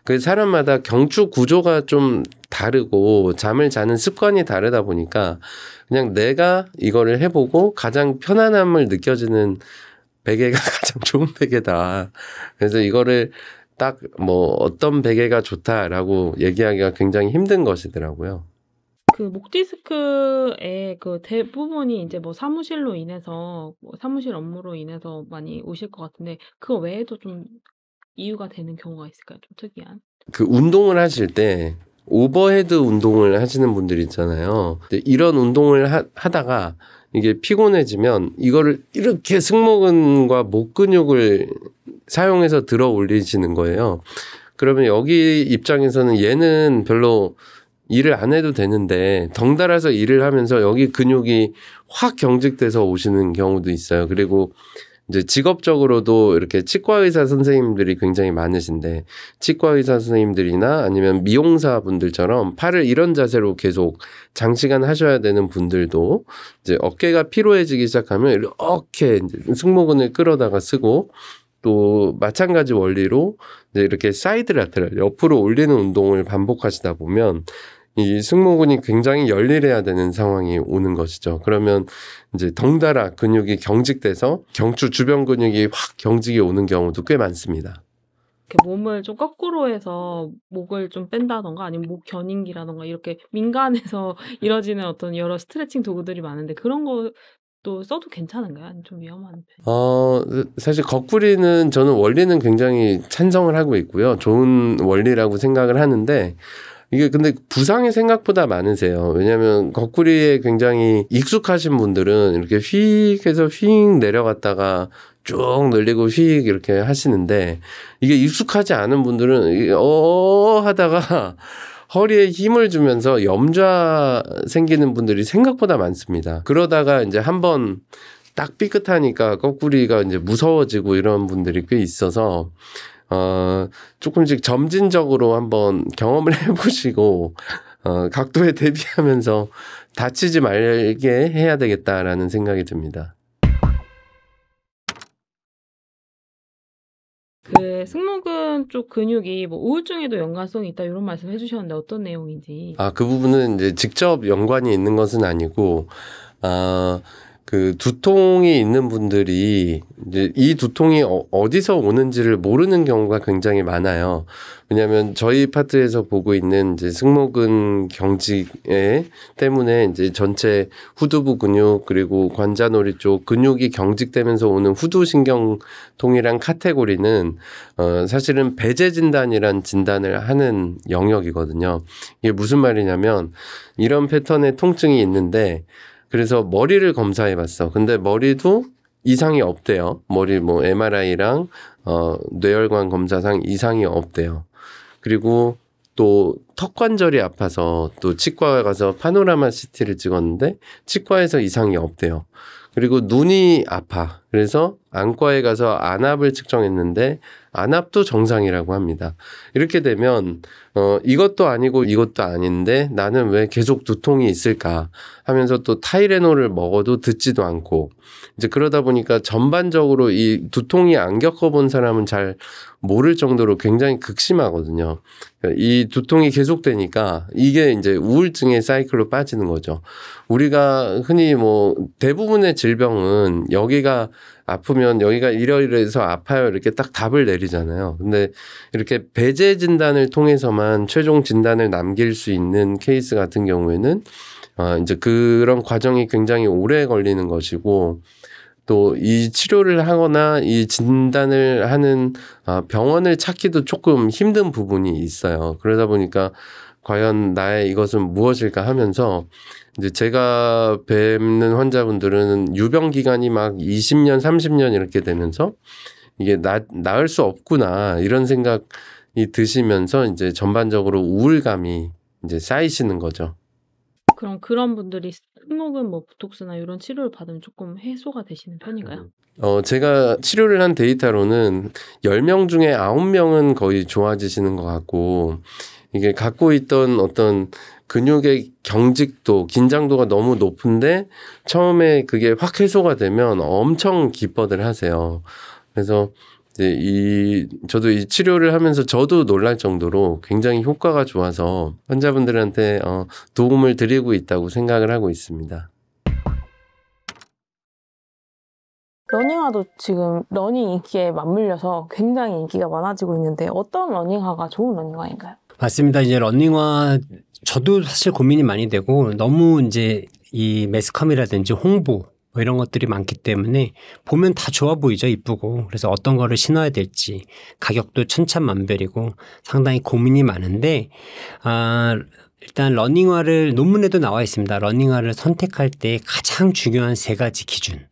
그 사람마다 경추 구조가 좀 다르고 잠을 자는 습관이 다르다 보니까 그냥 내가 이거를 해보고 가장 편안함을 느껴지는 베개가 가장 좋은 베개다. 그래서 이거를 딱 뭐 어떤 베개가 좋다라고 얘기하기가 굉장히 힘든 것이더라고요. 그 목 디스크의 그 대부분이 이제 뭐 사무실로 인해서 뭐 사무실 업무로 인해서 많이 오실 것 같은데 그거 외에도 좀 이유가 되는 경우가 있을까요? 좀 특이한. 그 운동을 하실 때 오버헤드 운동을 하시는 분들 있잖아요. 이런 운동을 하다가 이게 피곤해지면 이거를 이렇게 승모근과 목 근육을 사용해서 들어 올리시는 거예요. 그러면 여기 입장에서는 얘는 별로 일을 안 해도 되는데 덩달아서 일을 하면서 여기 근육이 확 경직돼서 오시는 경우도 있어요. 그리고 이제 직업적으로도 이렇게 치과 의사 선생님들이 굉장히 많으신데 치과 의사 선생님들이나 아니면 미용사 분들처럼 팔을 이런 자세로 계속 장시간 하셔야 되는 분들도 이제 어깨가 피로해지기 시작하면 이렇게 이제 승모근을 끌어다가 쓰고 또 마찬가지 원리로 이제 이렇게 사이드 라테럴 옆으로 올리는 운동을 반복하시다 보면 이 승모근이 굉장히 열일해야 되는 상황이 오는 것이죠. 그러면 이제 덩달아 근육이 경직돼서 경추 주변 근육이 확 경직이 오는 경우도 꽤 많습니다. 이렇게 몸을 좀 거꾸로 해서 목을 좀 뺀다던가 아니면 목 겨닝기라던가 이렇게 민간에서 이뤄지는 어떤 여러 스트레칭 도구들이 많은데 그런 것도 써도 괜찮은가요? 아니면 좀 위험한 편? 사실 거꾸리는 저는 원리는 굉장히 찬성을 하고 있고요. 좋은 원리라고 생각을 하는데 이게 근데 부상이 생각보다 많으세요. 왜냐하면 거꾸리에 굉장히 익숙하신 분들은 이렇게 휙 해서 휙 내려갔다가 쭉 늘리고 휙 이렇게 하시는데 이게 익숙하지 않은 분들은 하다가 허리에 힘을 주면서 염좌 생기는 분들이 생각보다 많습니다. 그러다가 이제 한번 딱 삐끗하니까 거꾸리가 이제 무서워지고 이런 분들이 꽤 있어서 조금씩 점진적으로 한번 경험을 해보시고 각도에 대비하면서 다치지 말게 해야 되겠다라는 생각이 듭니다. 오른 쪽 근육이 뭐 우울증에도 연관성이 있다 이런 말씀 해주셨는데 어떤 내용인지. 그 부분은 이제 직접 연관이 있는 것은 아니고, 그 두통이 있는 분들이 이제 이 두통이 어디서 오는지를 모르는 경우가 굉장히 많아요. 왜냐하면 저희 파트에서 보고 있는 이제 승모근 경직에 때문에 이제 전체 후두부 근육 그리고 관자놀이 쪽 근육이 경직되면서 오는 후두신경통이란 카테고리는 사실은 배제 진단이란 진단을 하는 영역이거든요. 이게 무슨 말이냐면 이런 패턴의 통증이 있는데 그래서 머리를 검사해 봤어. 근데 머리도 이상이 없대요. 머리 뭐 MRI랑 뇌혈관 검사상 이상이 없대요. 그리고 또 턱관절이 아파서 또 치과에 가서 파노라마 CT를 찍었는데 치과에서 이상이 없대요. 그리고 눈이 아파. 그래서 안과에 가서 안압을 측정했는데 안압도 정상이라고 합니다. 이렇게 되면 이것도 아니고 이것도 아닌데 나는 왜 계속 두통이 있을까 하면서 또 타이레놀을 먹어도 듣지도 않고 이제 그러다 보니까 전반적으로 이 두통이 안 겪어본 사람은 잘 모를 정도로 굉장히 극심하거든요. 이 두통이 계속되니까 이게 이제 우울증의 사이클로 빠지는 거죠. 우리가 흔히 뭐 대부분의 질병은 여기가 아프면 여기가 이러이러해서 아파요 이렇게 딱 답을 내리잖아요. 근데 이렇게 배제 진단을 통해서만 최종 진단을 남길 수 있는 케이스 같은 경우에는 이제 그런 과정이 굉장히 오래 걸리는 것이고 또 이 치료를 하거나 이 진단을 하는 병원을 찾기도 조금 힘든 부분이 있어요. 그러다 보니까 과연 나의 이것은 무엇일까 하면서 이제 제가 뵙는 환자분들은 유병 기간이 막 20년, 30년 이렇게 되면서 이게 나을 수 없구나 이런 생각이 드시면서 이제 전반적으로 우울감이 이제 쌓이시는 거죠. 그럼 그런 분들이 승모근 뭐 보톡스나 이런 치료를 받으면 조금 해소가 되시는 편인가요? 제가 치료를 한 데이터로는 10명 중에 9명은 거의 좋아지시는 것 같고 이게 갖고 있던 어떤 근육의 경직도, 긴장도가 너무 높은데 처음에 그게 확 해소가 되면 엄청 기뻐들 하세요. 그래서 이제 저도 이 치료를 하면서 저도 놀랄 정도로 굉장히 효과가 좋아서 환자분들한테 도움을 드리고 있다고 생각을 하고 있습니다. 러닝화도 지금 러닝 인기에 맞물려서 굉장히 인기가 많아지고 있는데 어떤 러닝화가 좋은 러닝화인가요? 맞습니다. 이제 러닝화 저도 사실 고민이 많이 되고 너무 이제 이 매스컴이라든지 홍보 뭐 이런 것들이 많기 때문에 보면 다 좋아 보이죠. 이쁘고. 그래서 어떤 거를 신어야 될지 가격도 천차만별이고 상당히 고민이 많은데 일단 러닝화를 논문에도 나와 있습니다. 러닝화를 선택할 때 가장 중요한 3가지 기준.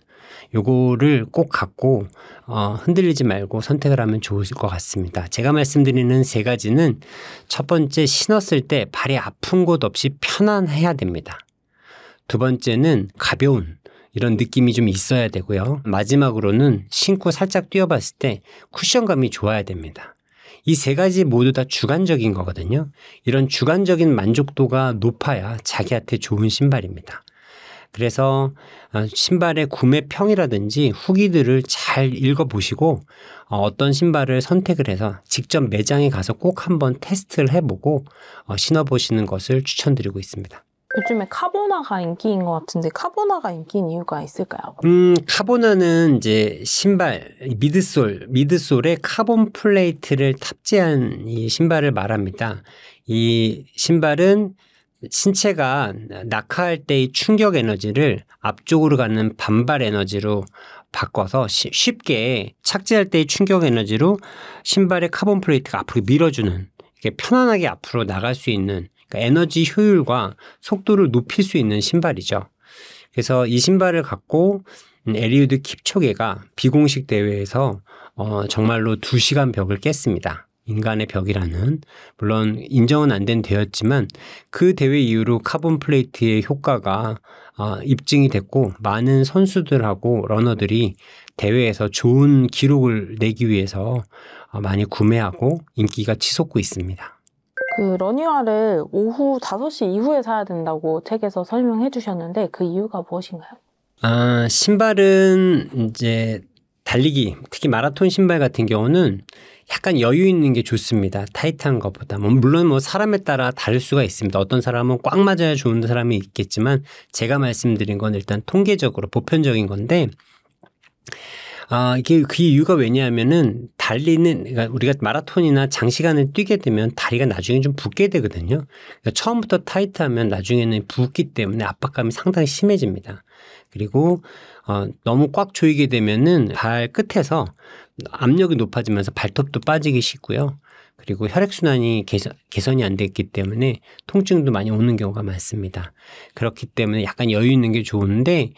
요거를 꼭 갖고 흔들리지 말고 선택을 하면 좋을 것 같습니다. 제가 말씀드리는 3가지는 첫 번째 신었을 때 발이 아픈 곳 없이 편안해야 됩니다. 두 번째는 가벼운 이런 느낌이 좀 있어야 되고요. 마지막으로는 신고 살짝 뛰어봤을 때 쿠션감이 좋아야 됩니다. 이 3가지 모두 다 주관적인 거거든요. 이런 주관적인 만족도가 높아야 자기한테 좋은 신발입니다. 그래서 신발의 구매평이라든지 후기들을 잘 읽어보시고 어떤 신발을 선택을 해서 직접 매장에 가서 꼭 한번 테스트를 해보고 신어보시는 것을 추천드리고 있습니다. 요즘에 카보나가 인기인 것 같은데 카보나가 인기인 이유가 있을까요? 카보나는 이제 신발, 미드솔에 카본 플레이트를 탑재한 이 신발을 말합니다. 이 신발은 신체가 낙하할 때의 충격 에너지를 앞쪽으로 가는 반발 에너지로 바꿔서 쉽게 착지할 때의 충격 에너지로 신발의 카본 플레이트가 앞으로 밀어주는 이렇게 편안하게 앞으로 나갈 수 있는 그러니까 에너지 효율과 속도를 높일 수 있는 신발이죠. 그래서 이 신발을 갖고 엘리우드 킵초게가 비공식 대회에서 정말로 2시간 벽을 깼습니다. 인간의 벽이라는 물론 인정은 안 된 대회였지만 그 대회 이후로 카본 플레이트의 효과가 입증이 됐고 많은 선수들하고 러너들이 대회에서 좋은 기록을 내기 위해서 많이 구매하고 인기가 치솟고 있습니다. 그 러닝화를 오후 5시 이후에 사야 된다고 책에서 설명해 주셨는데 그 이유가 무엇인가요? 신발은 이제 달리기, 특히 마라톤 신발 같은 경우는 약간 여유 있는 게 좋습니다. 타이트한 것보다. 물론 사람에 따라 다를 수가 있습니다. 어떤 사람은 꽉 맞아야 좋은 사람이 있겠지만 제가 말씀드린 건 일단 통계적으로 보편적인 건데 이게 그 이유가 왜냐하면은 그러니까 우리가 마라톤이나 장시간을 뛰게 되면 다리가 나중에 좀 붓게 되거든요. 그러니까 처음부터 타이트하면 나중에는 붓기 때문에 압박감이 상당히 심해집니다. 그리고 너무 꽉 조이게 되면은 발 끝에서 압력이 높아지면서 발톱도 빠지기 쉽고요. 그리고 혈액순환이 개선이 안 됐기 때문에 통증도 많이 오는 경우가 많습니다. 그렇기 때문에 약간 여유 있는 게 좋은데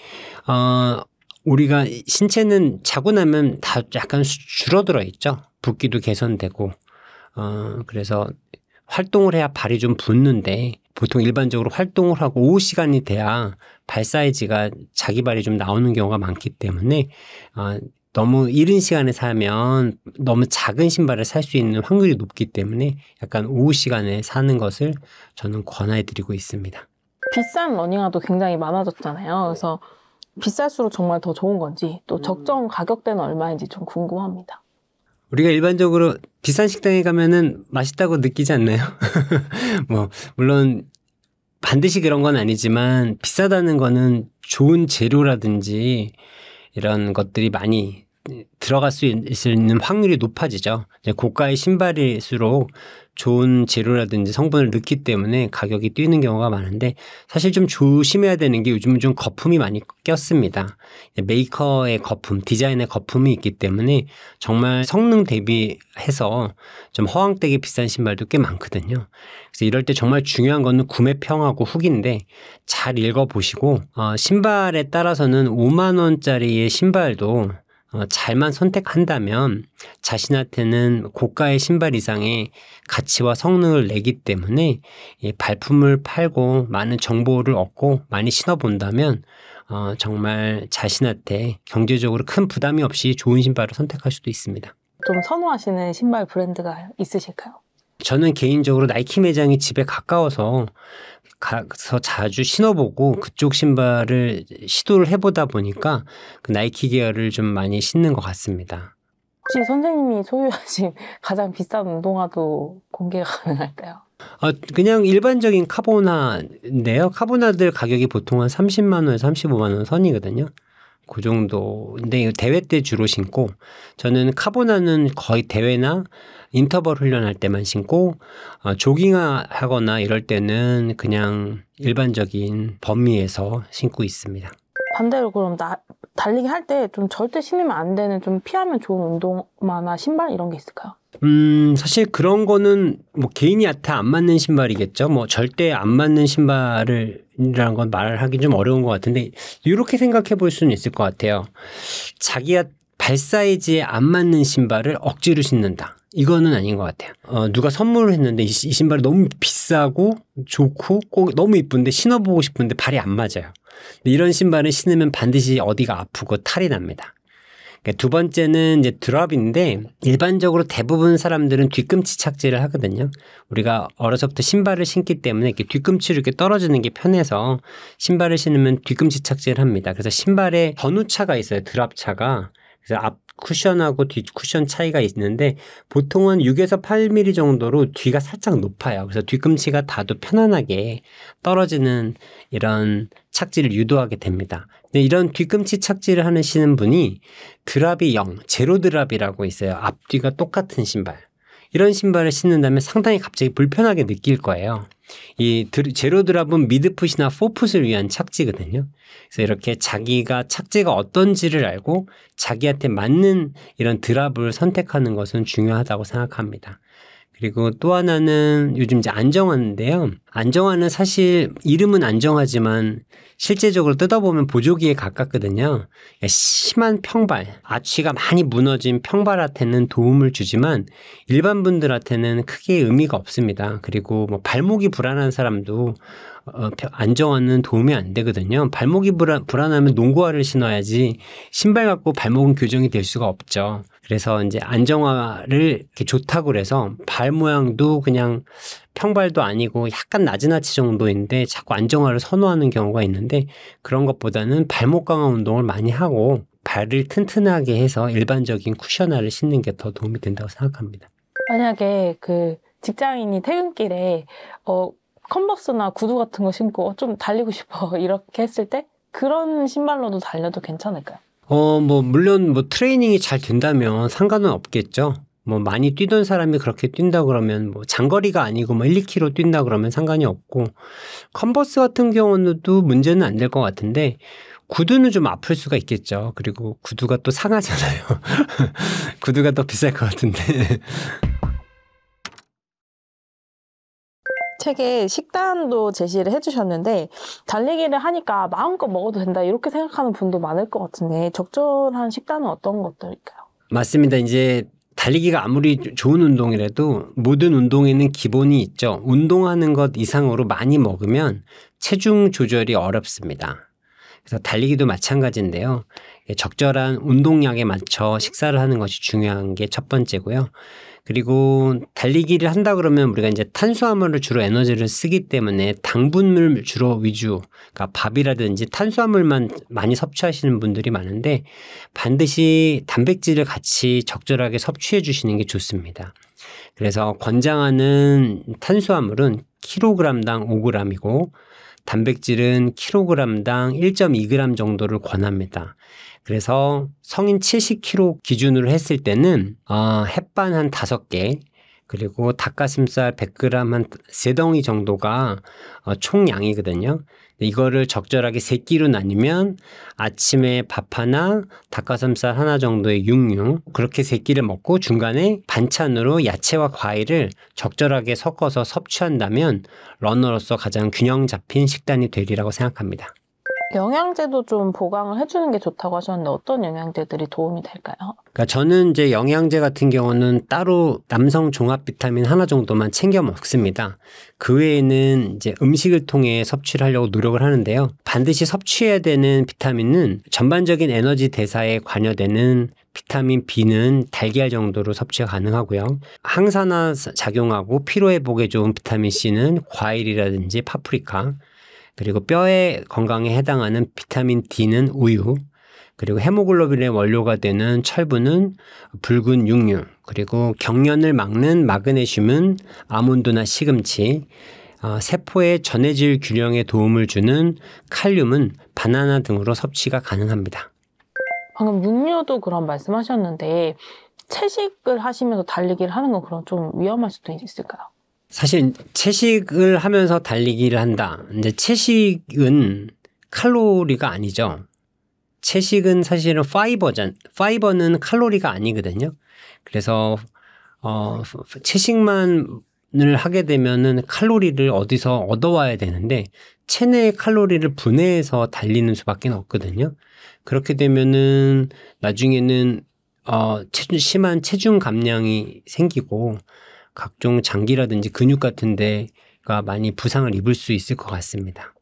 우리가 신체는 자고 나면 다 약간 줄어들어 있죠. 붓기도 개선되고 그래서 활동을 해야 발이 좀 붓는데 보통 일반적으로 활동을 하고 오후 시간이 돼야 발 사이즈가 자기 발이 좀 나오는 경우가 많기 때문에 너무 이른 시간에 사면 너무 작은 신발을 살 수 있는 확률이 높기 때문에 약간 오후 시간에 사는 것을 저는 권해드리고 있습니다. 비싼 러닝화도 굉장히 많아졌잖아요. 그래서 비쌀수록 정말 더 좋은 건지 또 적정 가격대는 얼마인지 좀 궁금합니다. 우리가 일반적으로 비싼 식당에 가면은 맛있다고 느끼지 않나요? 물론 반드시 그런 건 아니지만 비싸다는 거는 좋은 재료라든지 이런 것들이 많이 들어갈 수 있는 확률이 높아지죠. 고가의 신발일수록 좋은 재료라든지 성분을 넣기 때문에 가격이 뛰는 경우가 많은데 사실 좀 조심해야 되는 게 요즘은 좀 거품이 많이 꼈습니다. 메이커의 거품, 디자인의 거품이 있기 때문에 정말 성능 대비해서 좀 허황되게 비싼 신발도 꽤 많거든요. 그래서 이럴 때 정말 중요한 거는 구매평하고 후기인데 잘 읽어보시고 신발에 따라서는 5만 원짜리의 신발도 잘만 선택한다면 자신한테는 고가의 신발 이상의 가치와 성능을 내기 때문에 발품을 팔고 많은 정보를 얻고 많이 신어본다면 정말 자신한테 경제적으로 큰 부담이 없이 좋은 신발을 선택할 수도 있습니다. 좀 선호하시는 신발 브랜드가 있으실까요? 저는 개인적으로 나이키 매장이 집에 가까워서 가서 자주 신어보고 그쪽 신발을 시도를 해보다 보니까 그 나이키 계열을 좀 많이 신는 것 같습니다. 혹시 선생님이 소유하신 가장 비싼 운동화도 공개가 가능할까요? 그냥 일반적인 카보나인데요. 카보나들 가격이 보통 한 30만 원에서 35만 원 선이거든요. 그 정도인데 대회 때 주로 신고 저는 카보나는 거의 대회나 인터벌 훈련할 때만 신고 조깅하거나 이럴 때는 그냥 일반적인 범위에서 신고 있습니다. 반대로 그럼 달리기 할 때 좀 절대 신으면 안 되는 좀 피하면 좋은 운동화나 신발 이런 게 있을까요? 사실 그런 거는 개인한테 안 맞는 신발이겠죠. 절대 안 맞는 신발이라는 건 말하기 좀 어려운 것 같은데 이렇게 생각해 볼 수는 있을 것 같아요. 자기가 발 사이즈에 안 맞는 신발을 억지로 신는다. 이거는 아닌 것 같아요. 누가 선물을 했는데 이 신발이 너무 비싸고 좋고 꼭 너무 이쁜데 신어보고 싶은데 발이 안 맞아요. 근데 이런 신발을 신으면 반드시 어디가 아프고 탈이 납니다. 두 번째는 이제 드롭인데 일반적으로 대부분 사람들은 뒤꿈치 착지를 하거든요. 우리가 어려서부터 신발을 신기 때문에 이렇게 뒤꿈치로 이렇게 떨어지는 게 편해서 신발을 신으면 뒤꿈치 착지를 합니다. 그래서 신발에 번호차가 있어요. 드롭차가. 그래서 앞 쿠션하고 뒷 쿠션 차이가 있는데 보통은 6에서 8mm 정도로 뒤가 살짝 높아요. 그래서 뒤꿈치가 닿아도 편안하게 떨어지는 이런 착지를 유도하게 됩니다. 근데 이런 뒤꿈치 착지를 하시는 분이 드랍이 0, 제로 드랍이라고 있어요. 앞뒤가 똑같은 신발. 이런 신발을 신는다면 상당히 갑자기 불편하게 느낄 거예요. 이 제로 드랍은 미드풋이나 포풋을 위한 착지거든요. 그래서 이렇게 자기가 착지가 어떤지를 알고 자기한테 맞는 이런 드랍을 선택하는 것은 중요하다고 생각합니다. 그리고 또 하나는 요즘 이제 안정화인데요. 안정화는 사실 이름은 안정화지만 실제적으로 뜯어보면 보조기에 가깝거든요. 심한 평발, 아치가 많이 무너진 평발한테는 도움을 주지만 일반 분들한테는 크게 의미가 없습니다. 그리고 발목이 불안한 사람도 안정화는 도움이 안 되거든요. 발목이 불안하면 농구화를 신어야지 신발 갖고 발목은 교정이 될 수가 없죠. 그래서 이제 안정화를 이렇게 좋다고 그래서 발 모양도 그냥 평발도 아니고 약간 낮은 아치 정도인데 자꾸 안정화를 선호하는 경우가 있는데 그런 것보다는 발목 강화 운동을 많이 하고 발을 튼튼하게 해서 일반적인 쿠셔나를 신는 게 더 도움이 된다고 생각합니다. 만약에 그 직장인이 퇴근길에 컨버스나 구두 같은 거 신고 좀 달리고 싶어 이렇게 했을 때 그런 신발로도 달려도 괜찮을까요? 물론 트레이닝이 잘 된다면 상관은 없겠죠. 많이 뛰던 사람이 그렇게 뛴다 그러면 장거리가 아니고 1, 2km 뛴다 그러면 상관이 없고, 컨버스 같은 경우도 문제는 안 될 것 같은데 구두는 좀 아플 수가 있겠죠. 그리고 구두가 또 상하잖아요. 구두가 더 비쌀 것 같은데. 책에 식단도 제시를 해주셨는데 달리기를 하니까 마음껏 먹어도 된다 이렇게 생각하는 분도 많을 것 같은데 적절한 식단은 어떤 것들일까요? 맞습니다. 이제 달리기가 아무리 좋은 운동이라도 모든 운동에는 기본이 있죠. 운동하는 것 이상으로 많이 먹으면 체중 조절이 어렵습니다. 그래서 달리기도 마찬가지인데요. 적절한 운동량에 맞춰 식사를 하는 것이 중요한 게 첫 번째고요. 그리고 달리기를 한다 그러면 우리가 이제 탄수화물을 주로 에너지를 쓰기 때문에 당분물 주로 위주, 그러니까 밥이라든지 탄수화물만 많이 섭취하시는 분들이 많은데 반드시 단백질을 같이 적절하게 섭취해 주시는 게 좋습니다. 그래서 권장하는 탄수화물은 kg당 5g이고 단백질은 kg당 1.2g 정도를 권합니다. 그래서 성인 70kg 기준으로 했을 때는 햇반 한 5개 그리고 닭가슴살 100g 한 3덩이 정도가 총량이거든요. 이거를 적절하게 3끼로 나누면 아침에 밥 하나, 닭가슴살 하나 정도의 육류 그렇게 3끼를 먹고 중간에 반찬으로 야채와 과일을 적절하게 섞어서 섭취한다면 러너로서 가장 균형 잡힌 식단이 되리라고 생각합니다. 영양제도 좀 보강을 해주는 게 좋다고 하셨는데 어떤 영양제들이 도움이 될까요? 그러니까 저는 이제 영양제 같은 경우는 따로 남성 종합 비타민 하나 정도만 챙겨 먹습니다. 그 외에는 이제 음식을 통해 섭취를 하려고 노력을 하는데요. 반드시 섭취해야 되는 비타민은 전반적인 에너지 대사에 관여되는 비타민 B는 달걀 정도로 섭취가 가능하고요. 항산화 작용하고 피로 회복에 좋은 비타민 C는 과일이라든지 파프리카, 그리고 뼈의 건강에 해당하는 비타민 D는 우유, 그리고 헤모글로빈의 원료가 되는 철분은 붉은 육류, 그리고 경련을 막는 마그네슘은 아몬드나 시금치, 세포의 전해질 균형에 도움을 주는 칼륨은 바나나 등으로 섭취가 가능합니다. 방금 육류도 그런 말씀하셨는데 채식을 하시면서 달리기를 하는 건 그럼 좀 위험할 수도 있을까요? 사실 채식을 하면서 달리기를 한다. 근데 채식은 칼로리가 아니죠. 채식은 사실은 파이버는 칼로리가 아니거든요. 그래서 채식만을 하게 되면은 칼로리를 어디서 얻어와야 되는데 체내의 칼로리를 분해해서 달리는 수밖에 없거든요. 그렇게 되면은 나중에는 심한 체중 감량이 생기고 각종 장기라든지 근육 같은 데가 많이 부상을 입을 수 있을 것 같습니다.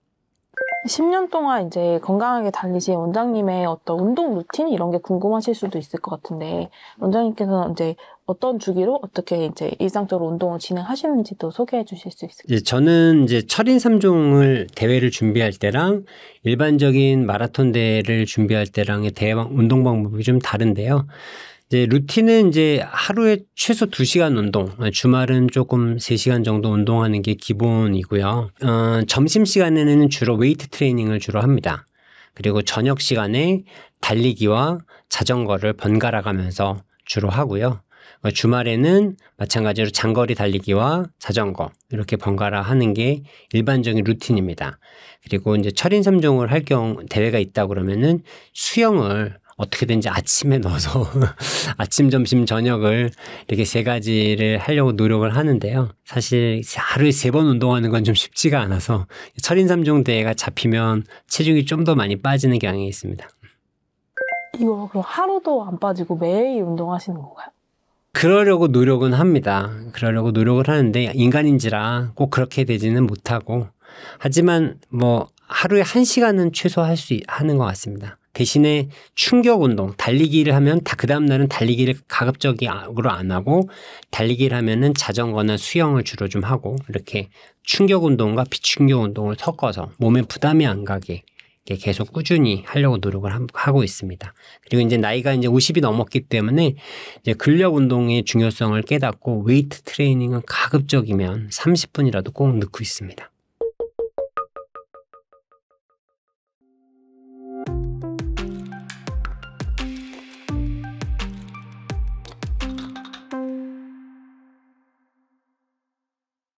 10년 동안 이제 건강하게 달리신 원장님의 어떤 운동 루틴 이런 게 궁금하실 수도 있을 것 같은데 원장님께서는 이제 어떤 주기로 어떻게 이제 일상적으로 운동을 진행하시는지도 소개해 주실 수 있을까요? 저는 이제 철인 3종을 대회를 준비할 때랑 일반적인 마라톤 대회를 준비할 때랑의 대회 운동 방법이 좀 다른데요. 이제 루틴은 이제 하루에 최소 2시간 운동, 주말은 조금 3시간 정도 운동하는 게 기본이고요. 점심시간에는 주로 웨이트 트레이닝을 주로 합니다. 그리고 저녁 시간에 달리기와 자전거를 번갈아 가면서 주로 하고요. 주말에는 마찬가지로 장거리 달리기와 자전거 이렇게 번갈아 하는 게 일반적인 루틴입니다. 그리고 이제 철인 3종을 할 경우 대회가 있다 그러면은 수영을 어떻게든지 아침에 넣어서 아침, 점심, 저녁을 이렇게 3가지를 하려고 노력을 하는데요. 사실 하루에 3번 운동하는 건 좀 쉽지가 않아서 철인 3종 대회가 잡히면 체중이 좀 더 많이 빠지는 경향이 있습니다. 이거 그럼 하루도 안 빠지고 매일 운동하시는 건가요? 그러려고 노력은 합니다. 그러려고 노력을 하는데 인간인지라 꼭 그렇게 되지는 못하고 하지만 하루에 1시간은 최소 하는 것 같습니다. 대신에 충격 운동, 달리기를 하면 그 다음날은 달리기를 가급적으로 안 하고 달리기를 하면은 자전거나 수영을 주로 좀 하고 이렇게 충격 운동과 비충격 운동을 섞어서 몸에 부담이 안 가게 계속 꾸준히 하려고 노력을 하고 있습니다. 그리고 이제 나이가 이제 50이 넘었기 때문에 이제 근력 운동의 중요성을 깨닫고 웨이트 트레이닝은 가급적이면 30분이라도 꼭 넣고 있습니다.